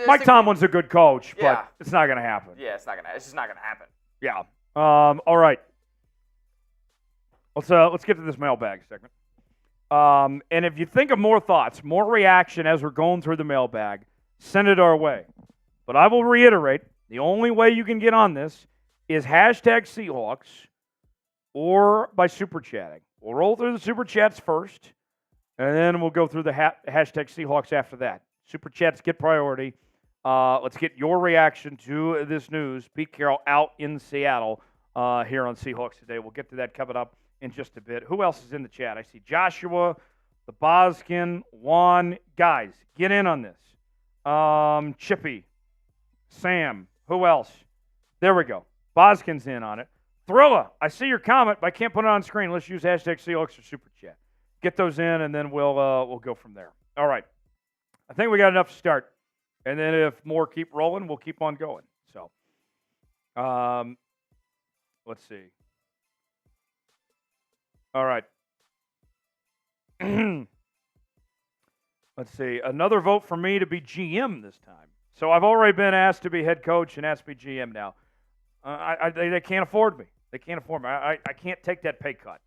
Mike Tomlin's a good coach, but Yeah. it's not going to happen. Yeah, it's just not gonna happen. Yeah. All right. Let's get to this mailbag segment. And if you think of more thoughts, more reaction as we're going through the mailbag, send it our way. But I will reiterate, the only way you can get on this is hashtag Seahawks or by super chatting. We'll roll through the super chats first, and then we'll go through the hashtag Seahawks after that. Super chats get priority. Let's get your reaction to this news. Pete Carroll out in Seattle here on Seahawks Today. We'll get to that coming up in just a bit. Who else is in the chat? I see Joshua, the Boskin, Juan. Guys, get in on this. Chippy, Sam, who else? There we go. Boskin's in on it. Thrilla, I see your comment, but I can't put it on screen. Let's use hashtag Seahawks or Super Chat. Get those in, and then we'll go from there. All right. I think we got enough to start. And then if more keep rolling, we'll keep on going. So, let's see. All right. Let's see. Another vote for me to be GM this time. So I've already been asked to be head coach and asked to be GM now. They can't afford me. They can't afford me. I can't take that pay cut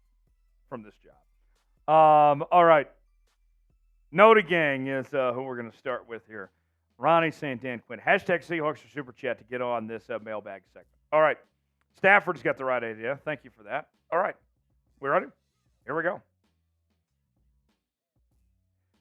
from this job. All right. Nota Gang is who we're going to start with here. Ronnie saying Dan Quinn. Hashtag Seahawks or Super Chat to get on this mailbag segment. All right. Stafford's got the right idea. Thank you for that. All right. We ready? Here we go.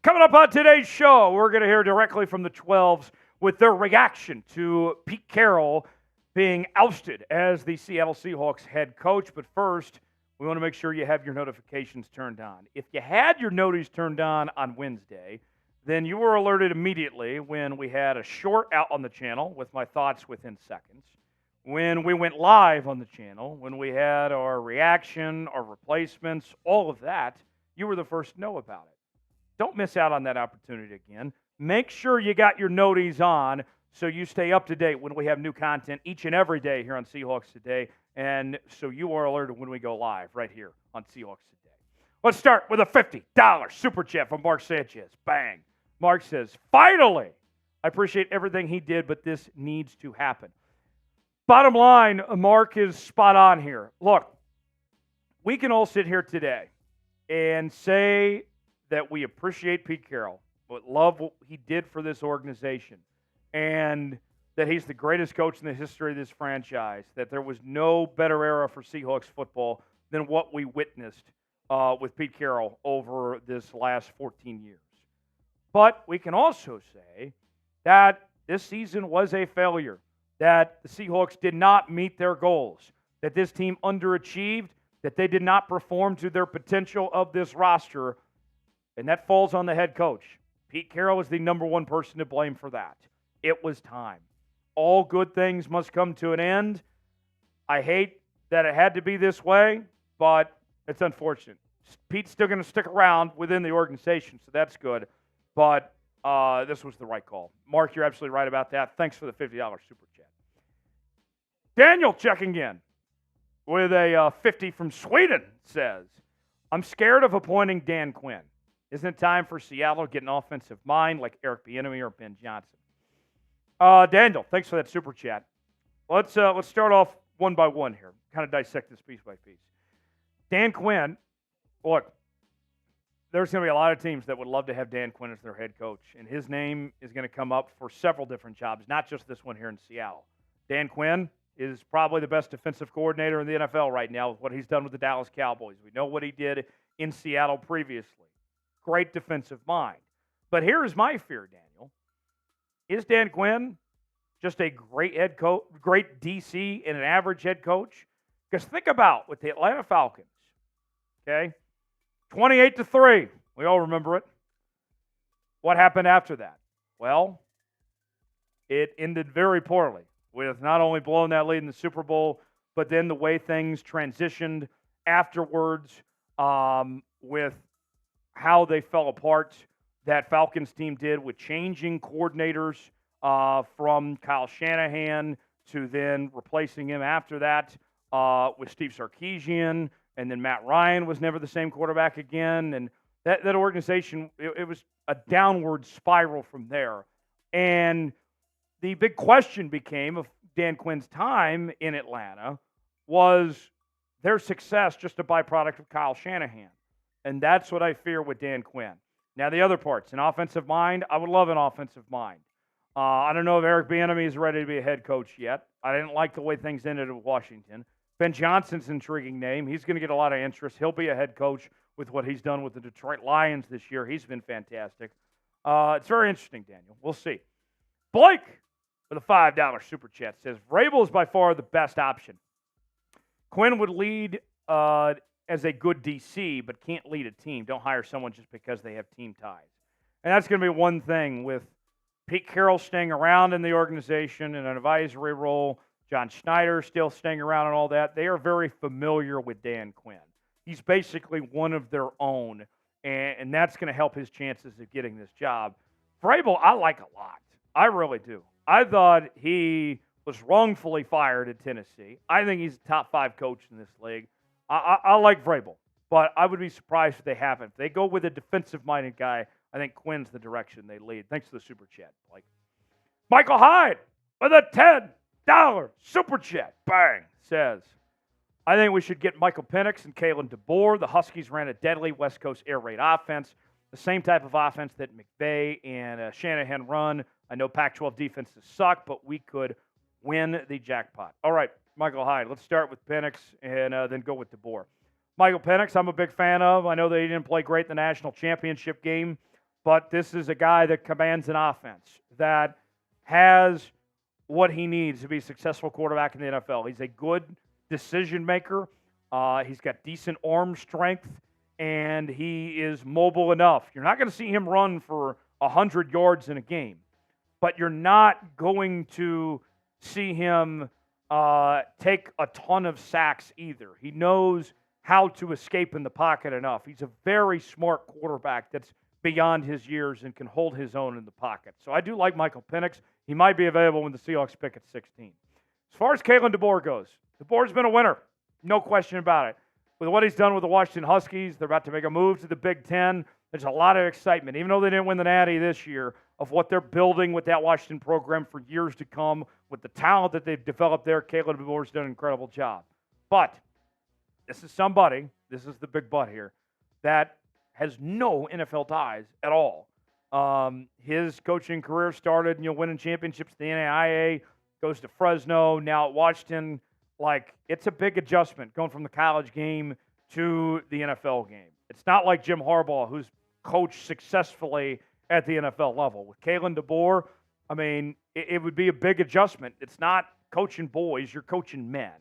Coming up on today's show, we're going to hear directly from the 12s with their reaction to Pete Carroll being ousted as the Seattle Seahawks head coach. But first, we want to make sure you have your notifications turned on. If you had your noties turned on Wednesday, then you were alerted immediately when we had a short out on the channel with my thoughts within seconds, when we went live on the channel, when we had our reaction, our replacements, all of that. You were the first to know about it. Don't miss out on that opportunity again. Make sure you got your noties on so you stay up to date when we have new content each and every day here on Seahawks Today, and so you are alerted when we go live right here on Seahawks Today. Let's start with a $50 super chat from Mark Sanchez. Bang. Mark says, finally, I appreciate everything he did, but this needs to happen. Bottom line, Mark is spot on here. Look, we can all sit here today and say that we appreciate Pete Carroll, but love what he did for this organization, and that he's the greatest coach in the history of this franchise, that there was no better era for Seahawks football than what we witnessed with Pete Carroll over this last 14 years. But we can also say that this season was a failure, that the Seahawks did not meet their goals, that this team underachieved, that they did not perform to their potential of this roster, and that falls on the head coach. Pete Carroll is the number one person to blame for that. It was time. All good things must come to an end. I hate that it had to be this way, but it's unfortunate. Pete's still going to stick around within the organization, so that's good. But this was the right call. Mark, you're absolutely right about that. Thanks for the $50 super chat. Daniel checking in with a 50 from Sweden says, I'm scared of appointing Dan Quinn. Isn't it time for Seattle to get an offensive mind like Eric Bieniemy or Ben Johnson? Daniel, thanks for that super chat. Let's start off one by one here. Kind of dissect this piece by piece. Dan Quinn, look, there's going to be a lot of teams that would love to have Dan Quinn as their head coach, and his name is going to come up for several different jobs, not just this one here in Seattle. Dan Quinn is probably the best defensive coordinator in the NFL right now with what he's done with the Dallas Cowboys. We know what he did in Seattle previously. Great defensive mind. But here is my fear, Daniel. Is Dan Quinn just a great head coach, great DC and an average head coach? Because think about with the Atlanta Falcons, okay, 28-3. We all remember it. What happened after that? Well, it ended very poorly with not only blowing that lead in the Super Bowl, but then the way things transitioned afterwards with how they fell apart, that Falcons team did with changing coordinators from Kyle Shanahan to then replacing him after that with Steve Sarkisian, and then Matt Ryan was never the same quarterback again. And that organization, it was a downward spiral from there. And the big question became of Dan Quinn's time in Atlanta was their success just a byproduct of Kyle Shanahan. And that's what I fear with Dan Quinn. Now, the other parts, an offensive mind, I would love an offensive mind. I don't know if Eric Bieniemy is ready to be a head coach yet. I didn't like the way things ended with Washington. Ben Johnson's an intriguing name. He's going to get a lot of interest. He'll be a head coach with what he's done with the Detroit Lions this year. He's been fantastic. It's very interesting, Daniel. We'll see. Blake, with a $5 super chat, says, Vrabel is by far the best option. Quinn would lead as a good DC, but can't lead a team. Don't hire someone just because they have team ties. And that's going to be one thing with Pete Carroll staying around in the organization in an advisory role, John Schneider still staying around and all that. They are very familiar with Dan Quinn. He's basically one of their own, and that's going to help his chances of getting this job. Vrabel, I like a lot. I really do. I thought he was wrongfully fired at Tennessee. I think he's a top 5 coach in this league. I like Vrabel, but I would be surprised if they haven't. If they go with a defensive-minded guy, I think Quinn's the direction they lead. Thanks for the super chat, Blake. Michael Hyde with a $10 super chat. Bang, says, I think we should get Michael Penix and Kalen DeBoer. The Huskies ran a deadly West Coast air raid offense, the same type of offense that McVay and Shanahan run. I know Pac-12 defenses suck, but we could win the jackpot. All right, Michael Hyde. Let's start with Penix and then go with DeBoer. Michael Penix, I'm a big fan of. I know that he didn't play great in the national championship game, but this is a guy that commands an offense that has what he needs to be a successful quarterback in the NFL. He's a good decision maker. He's got decent arm strength, and he is mobile enough. You're not going to see him run for 100 yards in a game, but you're not going to see him take a ton of sacks either. He knows how to escape in the pocket enough. He's a very smart quarterback that's beyond his years and can hold his own in the pocket. So I do like Michael Penix. He might be available when the Seahawks pick at 16. As far as Kalen DeBoer goes, DeBoer's been a winner. No question about it. With what he's done with the Washington Huskies, they're about to make a move to the Big Ten. There's a lot of excitement, even though they didn't win the Natty this year, of what they're building with that Washington program for years to come. With the talent that they've developed there, Kalen DeBoer's done an incredible job. But this is somebody, this is the big but here, that has no NFL ties at all. His coaching career started, winning championships at the NAIA, goes to Fresno, now at Washington. Like, it's a big adjustment going from the college game to the NFL game. It's not like Jim Harbaugh, who's coached successfully at the NFL level. With Kalen DeBoer, I mean, it would be a big adjustment. It's not coaching boys, you're coaching men.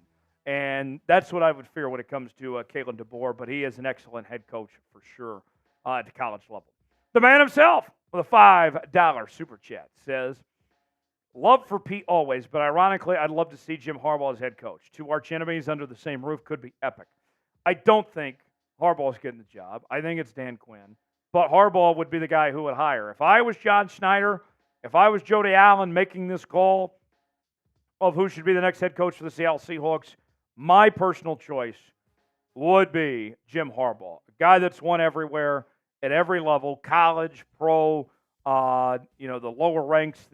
And that's what I would fear when it comes to Kalen DeBoer, but he is an excellent head coach for sure at the college level. The man himself with a $5 super chat says, love for Pete always, but ironically, I'd love to see Jim Harbaugh as head coach. 2 arch enemies under the same roof could be epic. I don't think Harbaugh's getting the job. I think it's Dan Quinn. But Harbaugh would be the guy who would hire. If I was John Schneider, if I was Jody Allen making this call of who should be the next head coach for the Seattle Seahawks, my personal choice would be Jim Harbaugh, a guy that's won everywhere at every level, college, pro, the lower ranks,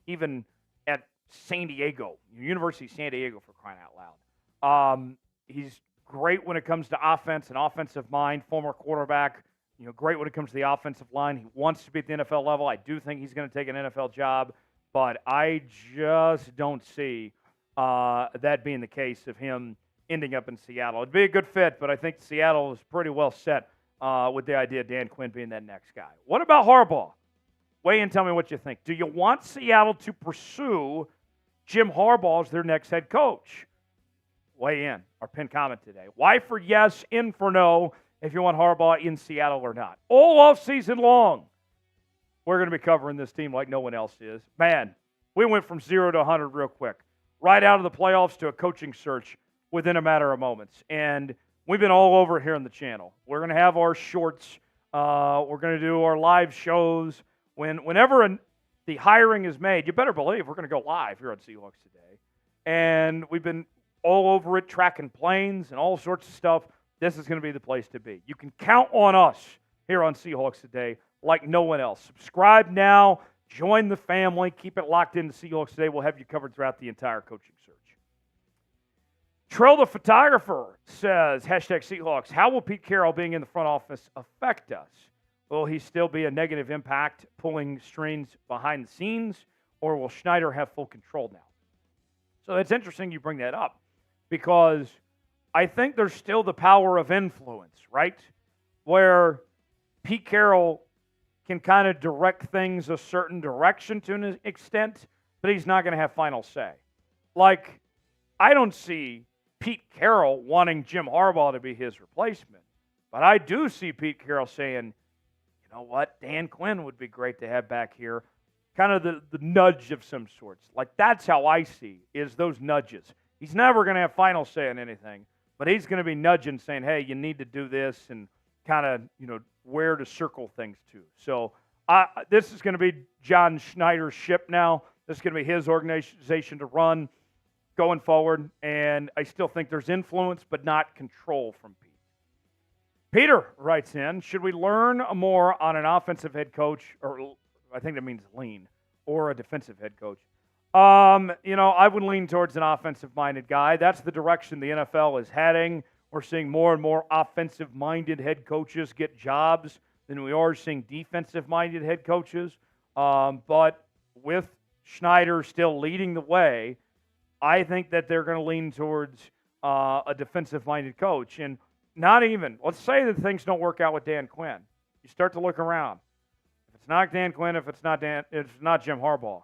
even at San Diego, University of San Diego, for crying out loud. He's great when it comes to offense, an offensive mind, former quarterback, great when it comes to the offensive line. He wants to be at the NFL level. I do think he's going to take an NFL job, but I just don't see that being the case of him ending up in Seattle. It'd be a good fit, but I think Seattle is pretty well set with the idea of Dan Quinn being that next guy. What about Harbaugh? Weigh in, tell me what you think. Do you want Seattle to pursue Jim Harbaugh as their next head coach? Weigh in. Our pinned comment today. Y for yes, in for no, if you want Harbaugh in Seattle or not. All offseason long, we're going to be covering this team like no one else is. Man, we went from 0 to 100 real quick. Right out of the playoffs to a coaching search within a matter of moments. And we've been all over here on the channel. We're going to have our shorts. We're going to do our live shows. Whenever the hiring is made, you better believe we're going to go live here on Seahawks Today. And we've been all over it, tracking planes and all sorts of stuff. This is going to be the place to be. You can count on us here on Seahawks Today like no one else. Subscribe now. Join the family. Keep it locked into Seahawks Today. We'll have you covered throughout the entire coaching search. Trill the photographer says, #Seahawks, how will Pete Carroll being in the front office affect us? Will he still be a negative impact, pulling strings behind the scenes, or will Schneider have full control now? So it's interesting you bring that up because I think there's still the power of influence, right? Where Pete Carroll can kind of direct things a certain direction to an extent, but he's not going to have final say. Like, I don't see Pete Carroll wanting Jim Harbaugh to be his replacement, but I do see Pete Carroll saying, you know what, Dan Quinn would be great to have back here. Kind of the nudge of some sorts. Like, that's how I see is those nudges. He's never going to have final say on anything, but he's going to be nudging, saying, hey, you need to do this, and kind of, where to circle things to. So this is going to be John Schneider's ship now. This is going to be his organization to run going forward, and I still think there's influence, but not control from Pete. Peter writes in, should we learn more on an offensive head coach, or I think that means lean, or a defensive head coach? I would lean towards an offensive-minded guy. That's the direction the NFL is heading. We're seeing more and more offensive-minded head coaches get jobs than we are seeing defensive-minded head coaches. But with Schneider still leading the way, I think that they're going to lean towards a defensive-minded coach. And not even, let's say that things don't work out with Dan Quinn. You start to look around. If it's not Dan Quinn, if it's not Jim Harbaugh,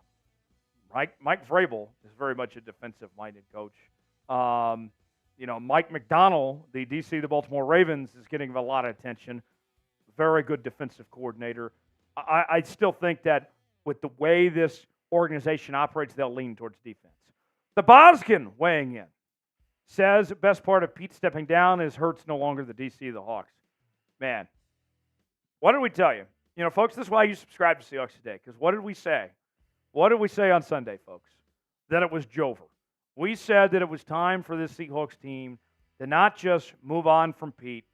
right? Mike Vrabel is very much a defensive-minded coach. Mike McDonald, the DC of the Baltimore Ravens, is getting a lot of attention. Very good defensive coordinator. I still think that with the way this organization operates, they'll lean towards defense. The Boskin weighing in says the best part of Pete stepping down is Hurts no longer the DC of the Hawks. Man, what did we tell you? Folks, this is why you subscribe to Seahawks Today, because what did we say? What did we say on Sunday, folks? That it was Jover. We said that it was time for this Seahawks team to not just move on from Pete,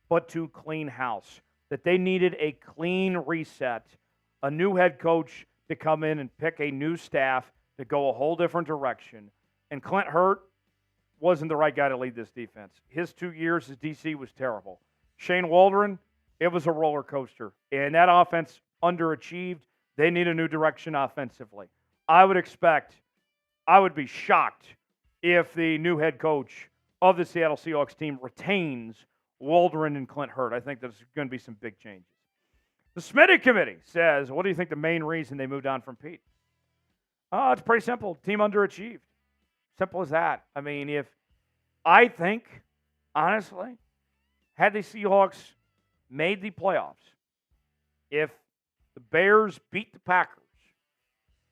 but to clean house. That they needed a clean reset, a new head coach to come in and pick a new staff to go a whole different direction. And Clint Hurt wasn't the right guy to lead this defense. His 2 years as DC was terrible. Shane Waldron, it was a roller coaster. And that offense underachieved. They need a new direction offensively. I would be shocked if the new head coach of the Seattle Seahawks team retains Waldron and Clint Hurt. I think there's going to be some big changes. The Smitty Committee says, what do you think the main reason they moved on from Pete? It's pretty simple. Team underachieved. Simple as that. I mean, honestly, had the Seahawks made the playoffs, if the Bears beat the Packers,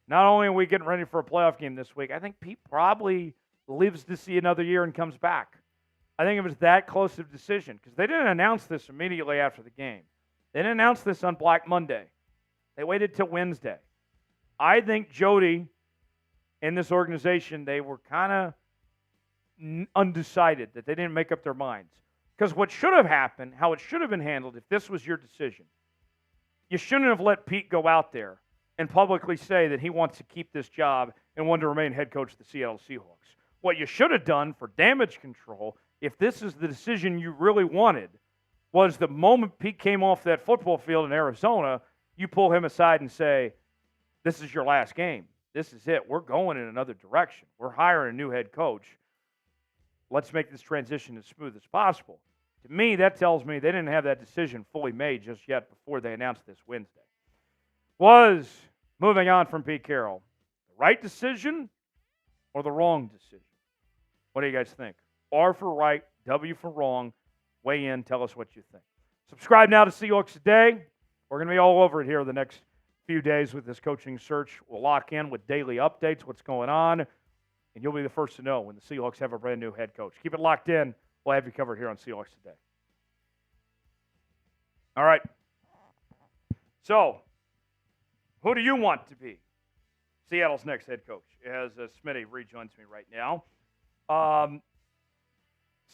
not only are we getting ready for a playoff game this week, I think Pete probably lives to see another year and comes back. I think it was that close of a decision because they didn't announce this immediately after the game. They didn't announce this on Black Monday. They waited till Wednesday. I think Jody and this organization, they were kind of undecided, that they didn't make up their minds. Because what should have happened, how it should have been handled if this was your decision, you shouldn't have let Pete go out there and publicly say that he wants to keep this job and want to remain head coach of the Seattle Seahawks. What you should have done for damage control, if this is the decision you really wanted, was the moment Pete came off that football field in Arizona, you pull him aside and say, this is your last game. This is it. We're going in another direction. We're hiring a new head coach. Let's make this transition as smooth as possible. To me, that tells me they didn't have that decision fully made just yet before they announced this Wednesday. Was moving on from Pete Carroll the right decision or the wrong decision? What do you guys think? R for right, W for wrong. Weigh in. Tell us what you think. Subscribe now to Seahawks Today. We're going to be all over it here the next few days with this coaching search. We'll lock in with daily updates, what's going on, and you'll be the first to know when the Seahawks have a brand new head coach. Keep it locked in. We'll have you covered here on Seahawks Today. All right. So, who do you want to be Seattle's next head coach? As Smitty rejoins me right now.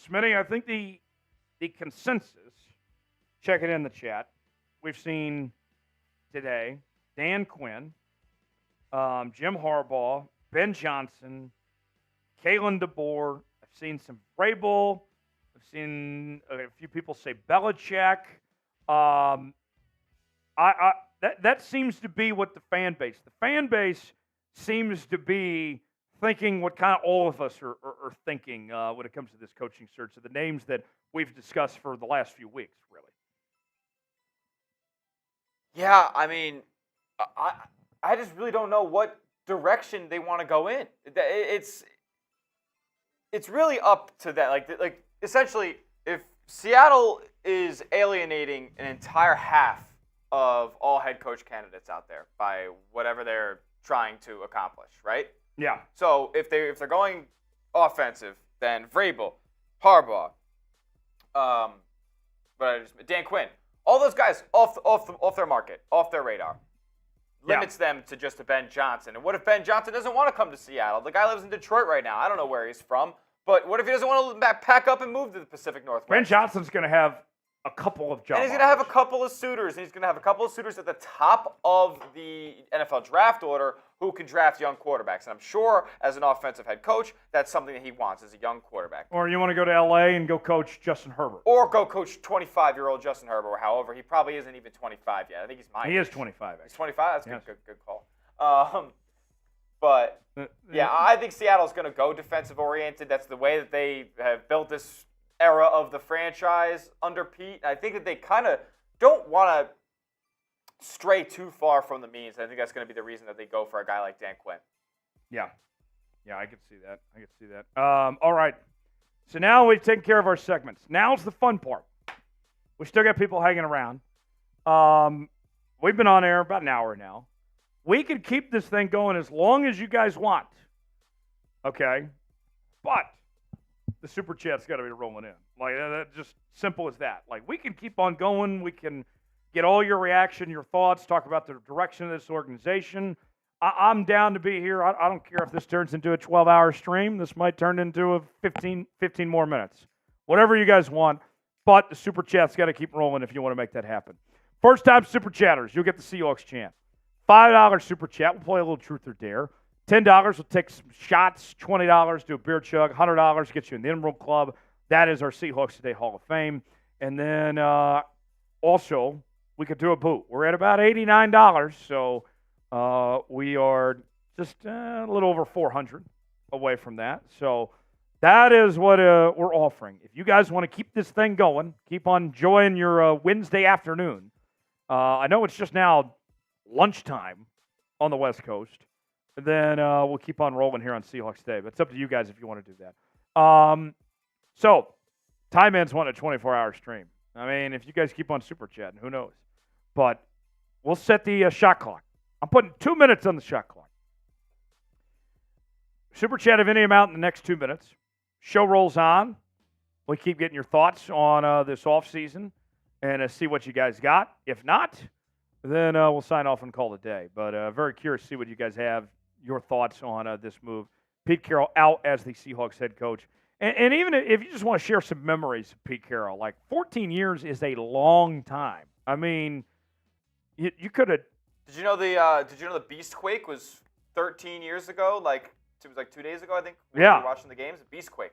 Smitty, I think the consensus, check it in the chat, we've seen today Dan Quinn, Jim Harbaugh, Ben Johnson, Kalen DeBoer. I've seen some Vrabel. I've seen a few people say Belichick. That seems to be what the fan base. The fan base seems to be thinking what kind of all of us are thinking when it comes to this coaching search. So the names that we've discussed for the last few weeks, really. Yeah, I mean, I just really don't know what direction they want to go in. It's really up to that. Like essentially, if Seattle is alienating an entire half of all head coach candidates out there by whatever they're trying to accomplish, right? Yeah. So if they're going offensive, then Vrabel, Harbaugh, Dan Quinn, all those guys off their market, off their radar, limits them to just a Ben Johnson. And what if Ben Johnson doesn't want to come to Seattle? The guy lives in Detroit right now. I don't know where he's from, but what if he doesn't want to pack up and move to the Pacific Northwest? Ben Johnson's going to have a couple of jobs. And he's going to have a couple of suitors. And he's going to have a couple of suitors at the top of the NFL draft order who can draft young quarterbacks. And I'm sure as an offensive head coach, that's something that he wants as a young quarterback. Or you want to go to L.A. and go coach Justin Herbert. Or go coach 25-year-old Justin Herbert, or however. He probably isn't even 25 yet. I think he's my age. He is 25, actually. He's 25? That's yes. good call. But, yeah, I think Seattle's going to go defensive-oriented. That's the way that they have built this era of the franchise under Pete. I think that they kind of don't want to stray too far from the means. I think that's going to be the reason that they go for a guy like Dan Quinn. Yeah, I can see that. All right. So now we've taken care of our segments. Now's the fun part. We still got people hanging around. We've been on air about an hour now. We can keep this thing going as long as you guys want. Okay? But the super chat's got to be rolling in. Like, that's just simple as that. Like, we can keep on going. We can get all your reaction, your thoughts, talk about the direction of this organization. I'm down to be here. I don't care if this turns into a 12-hour stream. This might turn into a 15 more minutes. Whatever you guys want. But the super chat's got to keep rolling if you want to make that happen. First-time super chatters, you'll get the Seahawks chant. $5 super chat, we'll play a little truth or dare. $10, we'll take some shots. $20, do a beer chug. $100 gets you in the Emerald Club. That is our Seahawks Today Hall of Fame. And then also, we could do a boot. We're at about $89, so we are just a little over $400 away from that. So that is what we're offering. If you guys want to keep this thing going, keep on enjoying your Wednesday afternoon. I know it's just now lunchtime on the West Coast. And then we'll keep on rolling here on Seahawks Day. But it's up to you guys if you want to do that. So, Time Ends want a 24-hour stream. I mean, if you guys keep on super chatting, who knows? But we'll set the shot clock. I'm putting 2 minutes on the shot clock. Super chat of any amount in the next 2 minutes. Show rolls on. We keep getting your thoughts on this offseason and see what you guys got. If not, then we'll sign off and call it a day. But very curious to see what you guys have, your thoughts on this move. Pete Carroll out as the Seahawks head coach. And even if you just want to share some memories of Pete Carroll, like 14 years is a long time. I mean, you could have. Did you know the Beastquake was 13 years ago? Like it was like 2 days ago, I think. We were watching the games. Beastquake.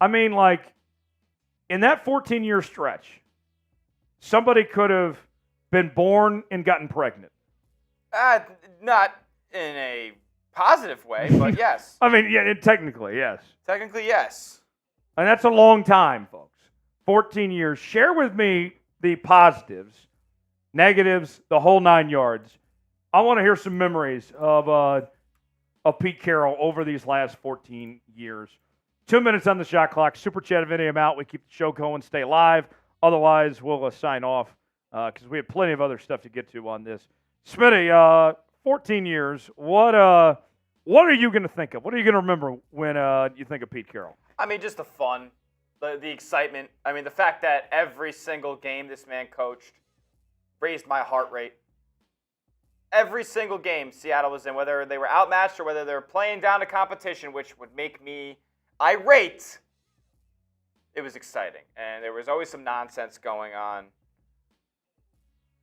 I mean, like in that 14-year stretch, somebody could have been born and gotten pregnant. Not in a positive way, but yes. I mean, yeah, technically, yes. Technically, yes. And that's a long time, folks. 14 years. Share with me the positives, negatives, the whole 9 yards. I want to hear some memories of Pete Carroll over these last 14 years. 2 minutes on the shot clock. Super chat of any amount. We keep the show going. Stay live. Otherwise, we'll sign off because we have plenty of other stuff to get to on this. Smitty, 14 years. What are you going to think of? What are you going to remember when you think of Pete Carroll? I mean, just the fun, the excitement. I mean, the fact that every single game this man coached raised my heart rate. Every single game Seattle was in, whether they were outmatched or whether they were playing down to competition, which would make me irate, it was exciting. And there was always some nonsense going on.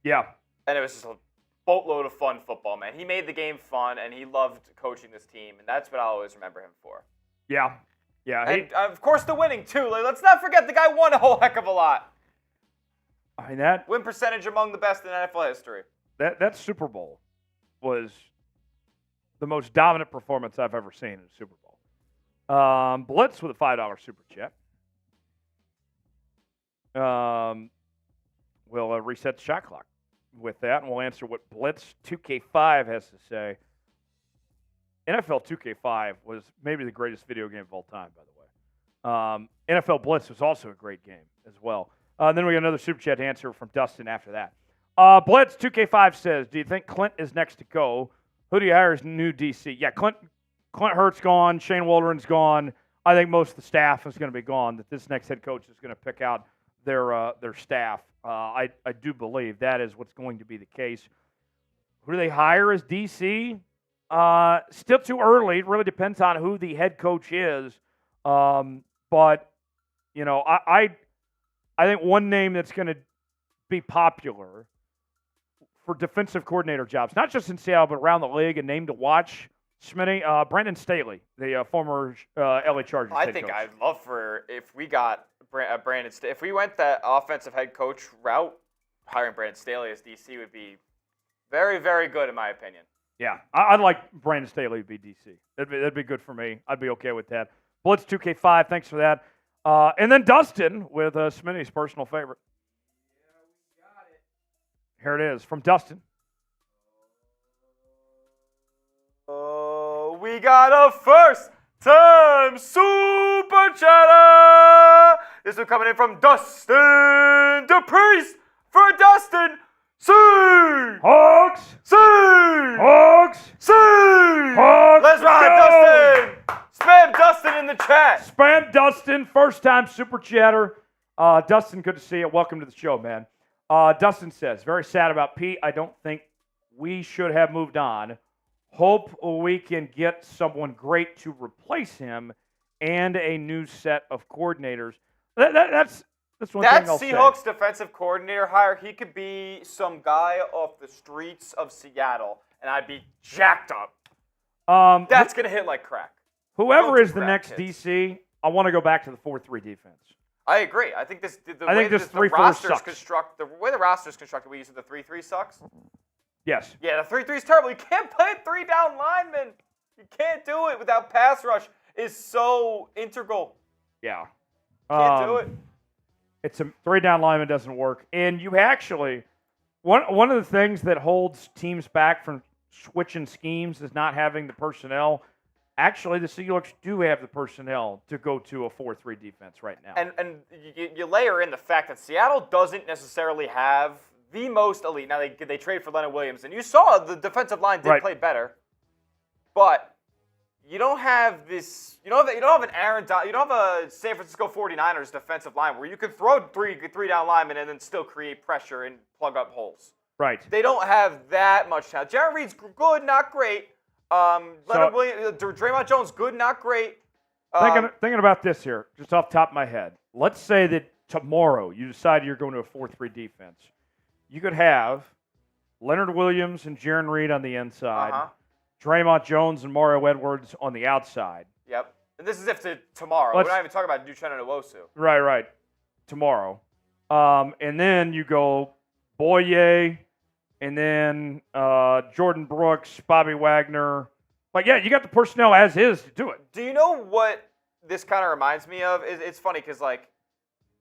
Yeah. And it was just a boatload of fun football, man. He made the game fun, and he loved coaching this team, and that's what I'll always remember him for. Yeah. Yeah. And, of course, the winning, too. Like, let's not forget the guy won a whole heck of a lot. I mean, that win percentage among the best in NFL history. That Super Bowl was the most dominant performance I've ever seen in a Super Bowl. Blitz with a $5 super chat. We'll reset the shot clock with that, and we'll answer what Blitz 2K5 has to say. NFL 2K5 was maybe the greatest video game of all time, by the way. NFL Blitz was also a great game as well. Then we got another super chat answer from Dustin after that. Blitz 2K5 says, do you think Clint is next to go? Who do you hire as new DC? Yeah, Clint Hurt's gone. Shane Waldron's gone. I think most of the staff is going to be gone, that this next head coach is going to pick out their staff. I do believe that is what's going to be the case. Who do they hire as DC? Still too early. It really depends on who the head coach is. But, you know, I think one name that's going to be popular for defensive coordinator jobs, not just in Seattle, but around the league, a name to watch, Smitty, Brandon Staley, the former LA Chargers I head think coach. I'd love for, if we got Brandon Staley, if we went that offensive head coach route, hiring Brandon Staley as DC would be very, very good in my opinion. Yeah, I'd like Brandon Staley to be DC. That'd be good for me. I'd be okay with that. Blitz 2K5, thanks for that. And then Dustin with Smitty's personal favorite. Yeah, we got it. Here it is from Dustin. Oh, we got a first-time super chatter. This one coming in from Dustin DePriest for Dustin. Hawks! Hawks! Hawks! Let's ride, Dustin! Spam Dustin in the chat. Spam Dustin, first time super chatter. Dustin, good to see you. Welcome to the show, man. Dustin says, very sad about Pete. I don't think we should have moved on. Hope we can get someone great to replace him and a new set of coordinators. That's one thing I'll say. That Seahawks defensive coordinator hire, he could be some guy off the streets of Seattle, and I'd be jacked up. That's going to hit like crack. Whoever is the next DC, I want to go back to the 4-3 defense. I agree. I think this I think this 3-4 sucks. The way the roster is constructed, we use the 3-3 sucks. Yes. Yeah, the 3-3 is terrible. You can't play 3 down linemen. You can't do it without pass rush. Is so integral. Yeah. Can't do it. It's a 3 down lineman doesn't work. And you actually, one of the things that holds teams back from switching schemes is not having the personnel. Actually, the Seahawks do have the personnel to go to a 4-3 defense right now. And you layer in the fact that Seattle doesn't necessarily have the most elite. Now, they trade for Leonard Williams, and you saw the defensive line did play better. But you don't have this. You don't have an you don't have a San Francisco 49ers defensive line where you can throw three down linemen and then still create pressure and plug up holes. Right. They don't have that much talent. Jared Reed's good, not great. Leonard Williams, Draymond Jones, good, not great. Thinking about this here, just off the top of my head. Let's say that tomorrow you decide you're going to a 4-3 defense. You could have Leonard Williams and Jaron Reed on the inside, Draymond Jones and Mario Edwards on the outside. Yep. And this is if tomorrow. We're not even talking about Duchenne and Owosu. Right. Tomorrow. And then you go Boye, and then Jordan Brooks, Bobby Wagner. Like, yeah, you got the personnel as is to do it. Do you know what this kind of reminds me of? It's funny because, like,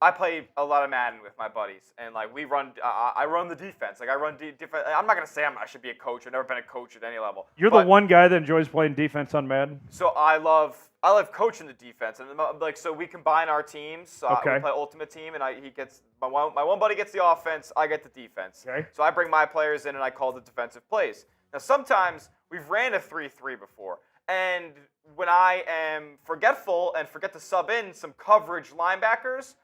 I play a lot of Madden with my buddies, and, like, we run I run the defense. Like, I run defense. I'm not going to say I should be a coach. I've never been a coach at any level. You're the one guy that enjoys playing defense on Madden? So I love coaching the defense. And, like, so we combine our teams. So we play Ultimate Team, and he gets my one buddy gets the offense. I get the defense. Okay. So I bring my players in, and I call the defensive plays. Now, sometimes we've ran a 3-3 before, and when I am forgetful and forget to sub in some coverage linebackers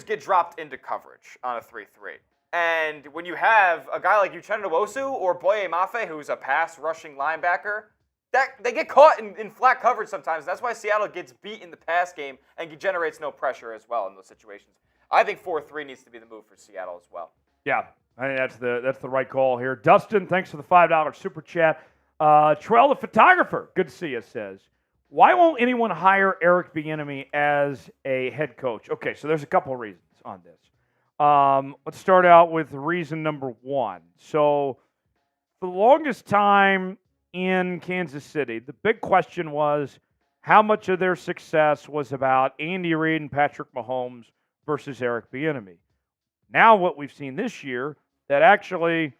get dropped into coverage on a 3-3. And when you have a guy like Uchenna Nwosu or Boye Mafe, who's a pass-rushing linebacker, they get caught in flat coverage sometimes. That's why Seattle gets beat in the pass game and generates no pressure as well in those situations. I think 4-3 needs to be the move for Seattle as well. Yeah, I think that's the right call here. Dustin, thanks for the $5 super chat. Trell the photographer, good to see you, says, why won't anyone hire Eric Bieniemy as a head coach? Okay, so there's a couple of reasons on this. Let's start out with reason number one. So for the longest time in Kansas City, the big question was how much of their success was about Andy Reid and Patrick Mahomes versus Eric Bieniemy. Now what we've seen this year, that actually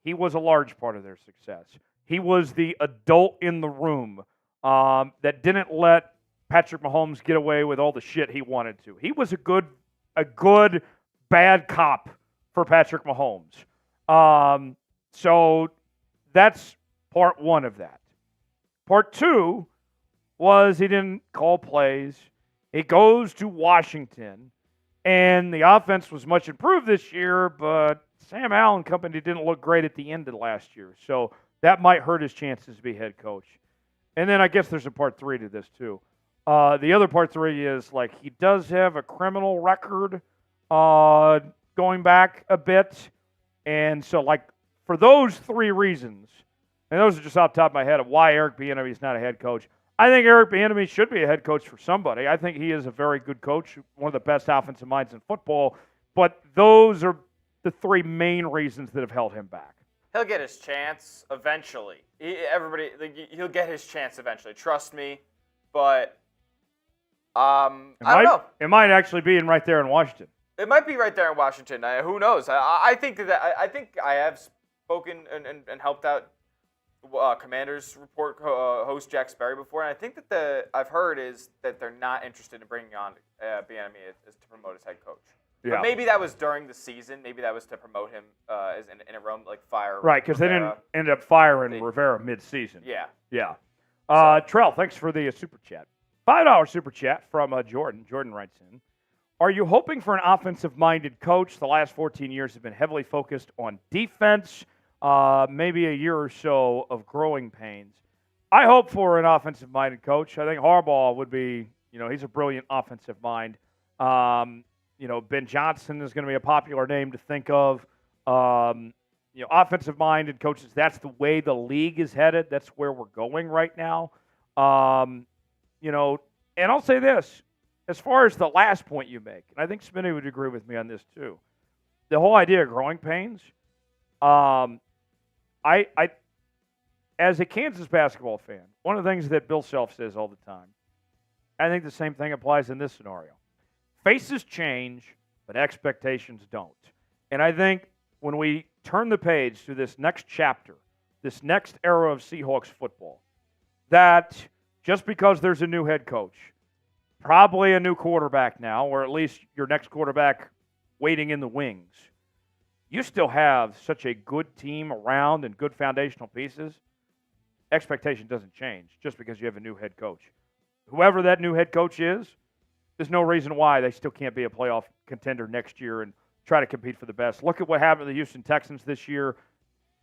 he was a large part of their success. He was the adult in the room that didn't let Patrick Mahomes get away with all the shit he wanted to. He was a good bad cop for Patrick Mahomes. So that's part one of that. Part two was he didn't call plays. He goes to Washington, and the offense was much improved this year, but Sam Allen company didn't look great at the end of last year. So that might hurt his chances to be head coach. And then I guess there's a part three to this too. The other part three is like he does have a criminal record going back a bit. And so like for those three reasons, and those are just off the top of my head of why Eric Bieniemy is not a head coach. I think Eric Bieniemy should be a head coach for somebody. I think he is a very good coach, one of the best offensive minds in football. But those are the three main reasons that have held him back. He'll get his chance eventually. He'll get his chance eventually. Trust me. But I don't know. It might actually be right there in Washington. It might be right there in Washington. Who knows? I think I have spoken and helped out Commanders Report host Jack Sperry before, and I think that I've heard is that they're not interested in bringing on Bieniemy as to promote as head coach. Yeah. But maybe that was during the season. Maybe that was to promote him as an interim, like fire. Right, because they didn't end up firing Rivera mid-season. Yeah. Yeah. Trell, thanks for the super chat. $5 super chat from Jordan. Jordan writes in, are you hoping for an offensive-minded coach? The last 14 years have been heavily focused on defense. Maybe a year or so of growing pains. I hope for an offensive-minded coach. I think Harbaugh would be, he's a brilliant offensive mind. Ben Johnson is going to be a popular name to think of. Offensive-minded coaches, that's the way the league is headed. That's where we're going right now. And I'll say this, as far as the last point you make, and I think Smitty would agree with me on this too, the whole idea of growing pains, I as a Kansas basketball fan, one of the things that Bill Self says all the time, I think the same thing applies in this scenario. Faces change, but expectations don't. And I think when we turn the page to this next chapter, this next era of Seahawks football, that just because there's a new head coach, probably a new quarterback now, or at least your next quarterback waiting in the wings, you still have such a good team around and good foundational pieces. Expectation doesn't change just because you have a new head coach. Whoever that new head coach is, there's no reason why they still can't be a playoff contender next year and try to compete for the best. Look at what happened to the Houston Texans this year,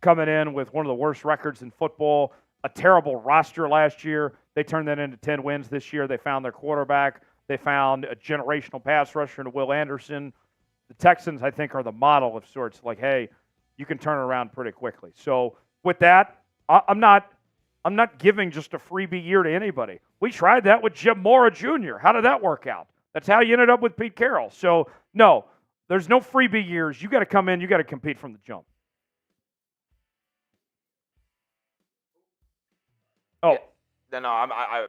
coming in with one of the worst records in football, a terrible roster last year. They turned that into 10 wins this year. They found their quarterback. They found a generational pass rusher in Will Anderson. The Texans, I think, are the model of sorts. Like, hey, you can turn it around pretty quickly. So with that, I'm not giving just a freebie year to anybody. We tried that with Jim Mora Jr. How did that work out? That's how you ended up with Pete Carroll. So, no, there's no freebie years. You got to come in. You got to compete from the jump. Oh. Yeah. No, I.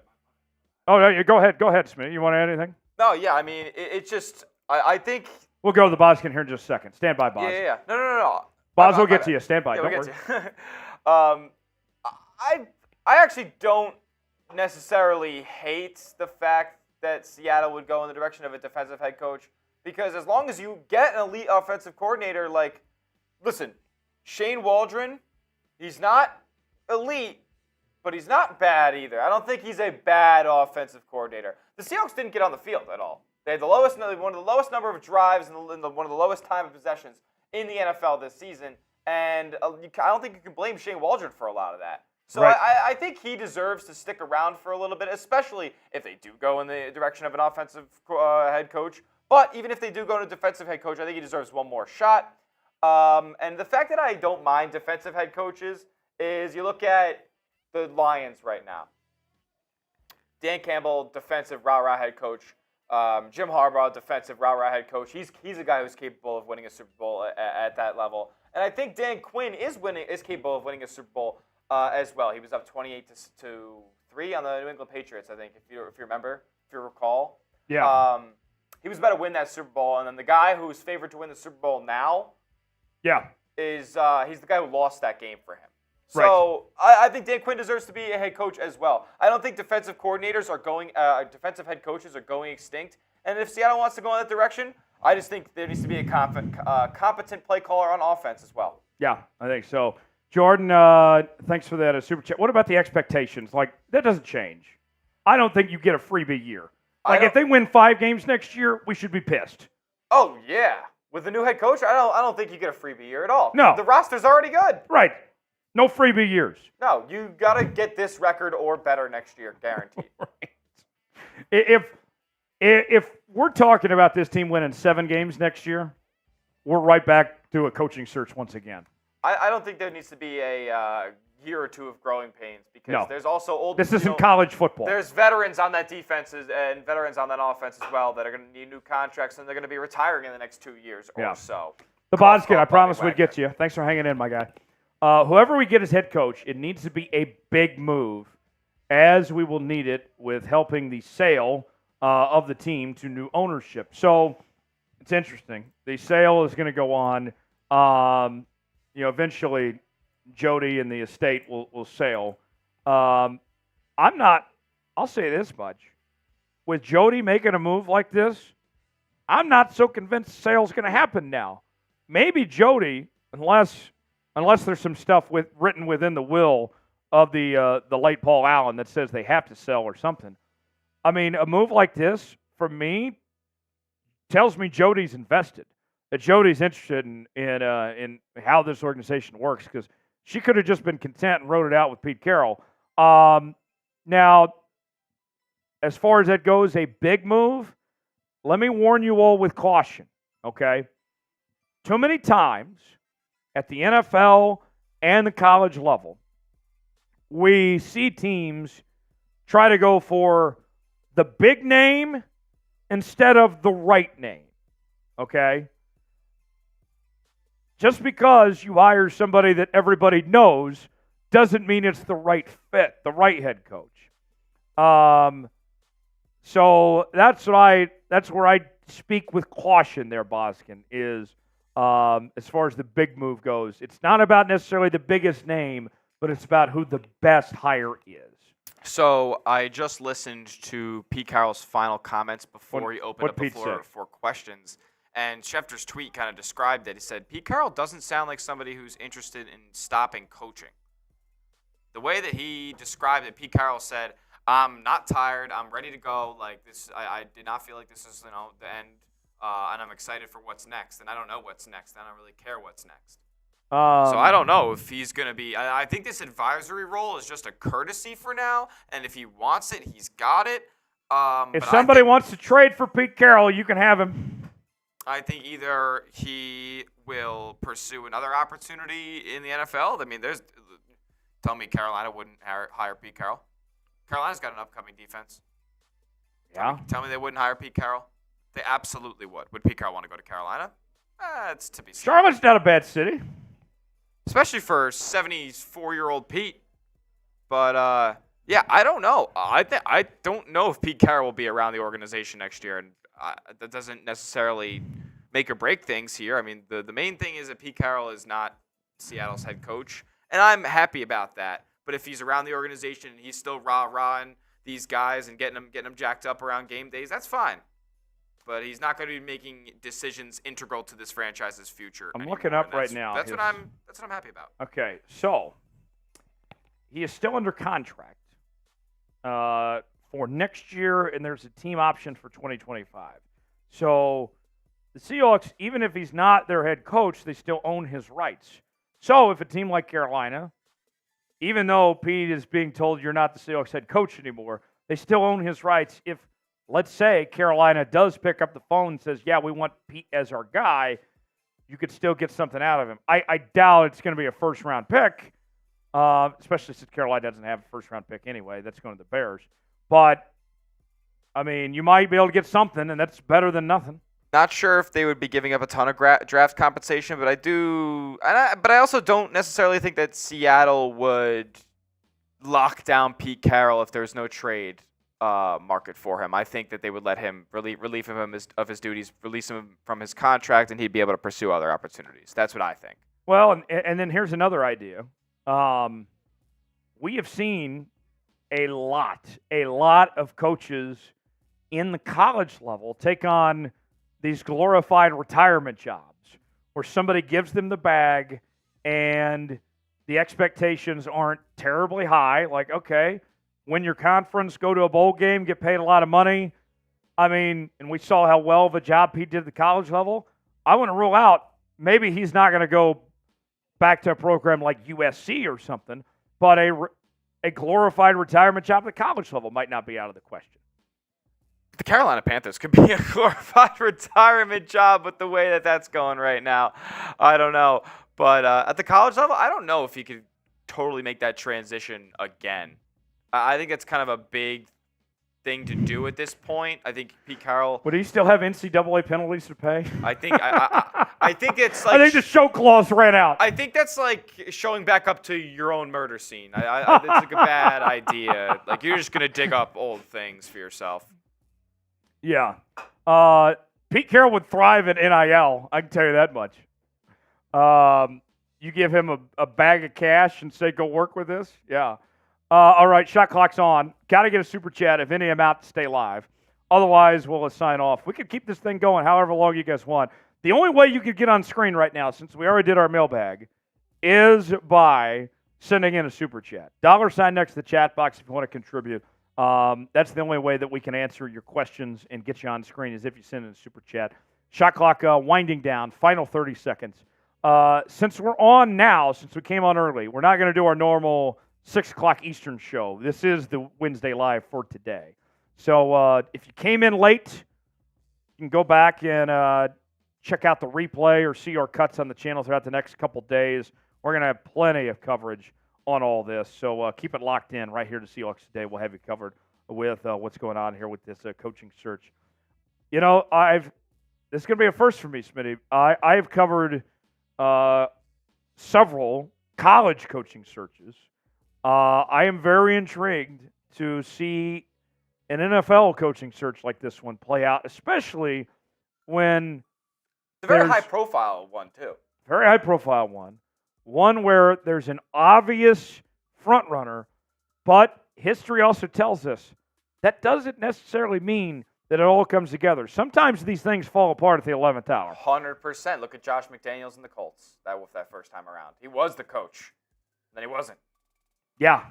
Oh, no, go ahead. Go ahead, Smith. You want to add anything? No, yeah. I mean, it's just, I think. We'll go to the Boskin here in just a second. Stand by, Boz. Yeah. No. Boz will get to you. Stand by. Yeah, Don't worry. I actually don't necessarily hate the fact that Seattle would go in the direction of a defensive head coach, because as long as you get an elite offensive coordinator, like, listen, Shane Waldron, he's not elite, but he's not bad either. I don't think he's a bad offensive coordinator. The Seahawks didn't get on the field at all. They had one of the lowest number of drives and one of the lowest time of possessions in the NFL this season, and I don't think you can blame Shane Waldron for a lot of that. So Right. I think he deserves to stick around for a little bit, especially if they do go in the direction of an offensive head coach. But even if they do go to defensive head coach, I think he deserves one more shot. And the fact that I don't mind defensive head coaches is you look at the Lions right now. Dan Campbell, defensive rah-rah head coach. Jim Harbaugh, defensive rah-rah head coach. He's a guy who's capable of winning a Super Bowl at that level. And I think Dan Quinn is capable of winning a Super Bowl as well. He was up 28-3 on the New England Patriots, I think, if you remember, if you recall. Yeah. He was about to win that Super Bowl, and then the guy who's favored to win the Super Bowl now is he's the guy who lost that game for him. So I think Dan Quinn deserves to be a head coach as well. I don't think defensive coordinators are going, defensive head coaches are going extinct. And if Seattle wants to go in that direction, I just think there needs to be a competent play caller on offense as well. Yeah, I think so. Jordan, thanks for that super chat. What about the expectations? Like, that doesn't change. I don't think you get a freebie year. Like, if they win 5 games next year, we should be pissed. Oh, yeah. With the new head coach, I don't think you get a freebie year at all. No. The roster's already good. Right. No freebie years. No, you got to get this record or better next year, guaranteed. Right. If we're talking about this team winning 7 games next year, we're right back to a coaching search once again. I don't think there needs to be a year or two of growing pains because there's also old. This isn't college football. There's veterans on that defense and veterans on that offense as well that are going to need new contracts and they're going to be retiring in the next 2 years or so. The Boskin, I promise we'd get you. Thanks for hanging in, my guy. Whoever we get as head coach, it needs to be a big move, as we will need it with helping the sale of the team to new ownership. So it's interesting. The sale is going to go on. Eventually, Jody and the estate will sail. I'll say this much. With Jody making a move like this, I'm not so convinced the sale's going to happen now. Maybe Jody, unless there's some stuff written within the will of the late Paul Allen that says they have to sell or something. I mean, a move like this, for me, tells me Jody's invested. That Jody's interested in how this organization works, because she could have just been content and wrote it out with Pete Carroll. Now, as far as that goes, a big move, let me warn you all with caution, okay? Too many times at the NFL and the college level, we see teams try to go for the big name instead of the right name, okay? Just because you hire somebody that everybody knows doesn't mean it's the right fit, the right head coach. So that's where I speak with caution there, Boskin, is as far as the big move goes. It's not about necessarily the biggest name, but it's about who the best hire is. So I just listened to Pete Carroll's final comments before he opened up the floor for questions. And Schefter's tweet kind of described it. He said, Pete Carroll doesn't sound like somebody who's interested in stopping coaching. The way that he described it, Pete Carroll said, I'm not tired. I'm ready to go. Like this, I did not feel like this is, the end. And I'm excited for what's next. And I don't know what's next. I don't really care what's next. So I don't know if he's going to be. I think this advisory role is just a courtesy for now. And if he wants it, he's got it. If somebody wants to trade for Pete Carroll, you can have him. I think either he will pursue another opportunity in the NFL. I mean, tell me Carolina wouldn't hire Pete Carroll. Carolina's got an upcoming defense. Yeah. Tell me they wouldn't hire Pete Carroll. They absolutely would. Would Pete Carroll want to go to Carolina? It's to be seen. Charlotte's not a bad city. Especially for 74-year-old Pete. But, yeah, I don't know. I don't know if Pete Carroll will be around the organization next year, and that doesn't necessarily make or break things here. I mean, the main thing is that Pete Carroll is not Seattle's head coach, and I'm happy about that. But if he's around the organization and he's still rah-rahing these guys and getting them jacked up around game days, that's fine. But he's not going to be making decisions integral to this franchise's future. I'm looking up right now. That's what I'm happy about. Okay, so he is still under contract for next year, and there's a team option for 2025. So the Seahawks, even if he's not their head coach, they still own his rights. So if a team like Carolina even though Pete is being told you're not the Seahawks head coach anymore, they still own his rights. If, let's say, Carolina does pick up the phone and says, yeah, we want Pete as our guy, you could still get something out of him. I doubt it's going to be a first-round pick, especially since Carolina doesn't have a first-round pick anyway. That's going to the Bears. But, I mean, you might be able to get something, and that's better than nothing. Not sure if they would be giving up a ton of draft compensation, but but I also don't necessarily think that Seattle would lock down Pete Carroll if there's no trade market for him. I think that they would let him relieve him of his duties, release him from his contract, and he'd be able to pursue other opportunities. That's what I think. Well, and then here's another idea. We have seen a lot of coaches in the college level take on these glorified retirement jobs where somebody gives them the bag and the expectations aren't terribly high. Like, okay, win your conference, go to a bowl game, get paid a lot of money. I mean, and we saw how well of a job he did at the college level. I want to rule out maybe he's not going to go back to a program like USC or something, but a glorified retirement job at the college level might not be out of the question. The Carolina Panthers could be a glorified retirement job with the way that that's going right now. I don't know. But at the college level, I don't know if he could totally make that transition again. I think it's kind of a big thing to do at this point. I think Pete Carroll. Would he still have NCAA penalties to pay? I think I think it's like. I think the show clause ran out. I think that's like showing back up to your own murder scene. It's like a bad idea. Like you're just gonna dig up old things for yourself. Yeah. Pete Carroll would thrive in NIL. I can tell you that much. You give him a bag of cash and say, go work with this? Yeah. All right, shot clock's on. Got to get a super chat if any amount to stay live. Otherwise, we'll sign off. We could keep this thing going however long you guys want. The only way you could get on screen right now, since we already did our mailbag, is by sending in a super chat. $sign next to the chat box if you want to contribute. That's the only way that we can answer your questions and get you on screen is if you send in a super chat. Shot clock winding down, final 30 seconds. Since we're on now, since we came on early, we're not going to do our normal 6 o'clock Eastern show. This is the Wednesday Live for today. So if you came in late, you can go back and check out the replay or see our cuts on the channel throughout the next couple days. We're going to have plenty of coverage on all this. So keep it locked in right here to Seahawks Today. We'll have you covered with what's going on here with this coaching search. You know, this is going to be a first for me, Smitty. I have covered several college coaching searches. I am very intrigued to see an NFL coaching search like this one play out, especially when it's a very high-profile one, too. Very high-profile one. One where there's an obvious front runner, but history also tells us that doesn't necessarily mean that it all comes together. Sometimes these things fall apart at the 11th hour. 100%. Look at Josh McDaniels and the Colts that first time around. He was the coach. Then he wasn't. Yeah.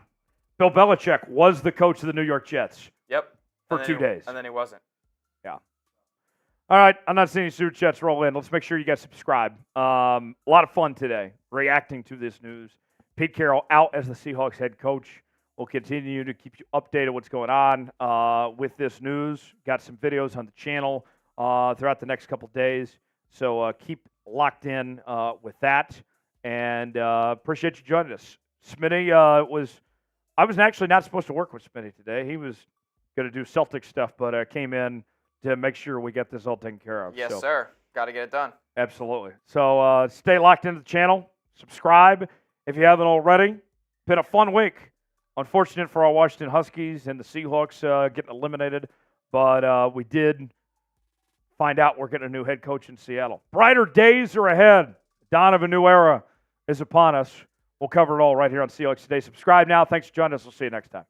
Bill Belichick was the coach of the New York Jets. Yep. For 2 days. And then he wasn't. Yeah. All right. I'm not seeing any super chats roll in. Let's make sure you guys subscribe. A lot of fun today reacting to this news. Pete Carroll out as the Seahawks head coach. We'll continue to keep you updated what's going on with this news. Got some videos on the channel throughout the next couple days. So keep locked in with that. And appreciate you joining us. Smitty I was actually not supposed to work with Smitty today. He was going to do Celtic stuff, but came in to make sure we get this all taken care of. Yes, sir. Got to get it done. Absolutely. So stay locked into the channel. Subscribe if you haven't already. Been a fun week. Unfortunate for our Washington Huskies and the Seahawks getting eliminated, but we did find out we're getting a new head coach in Seattle. Brighter days are ahead. Dawn of a new era is upon us. We'll cover it all right here on Seahawks Today. Subscribe now. Thanks for joining us. We'll see you next time.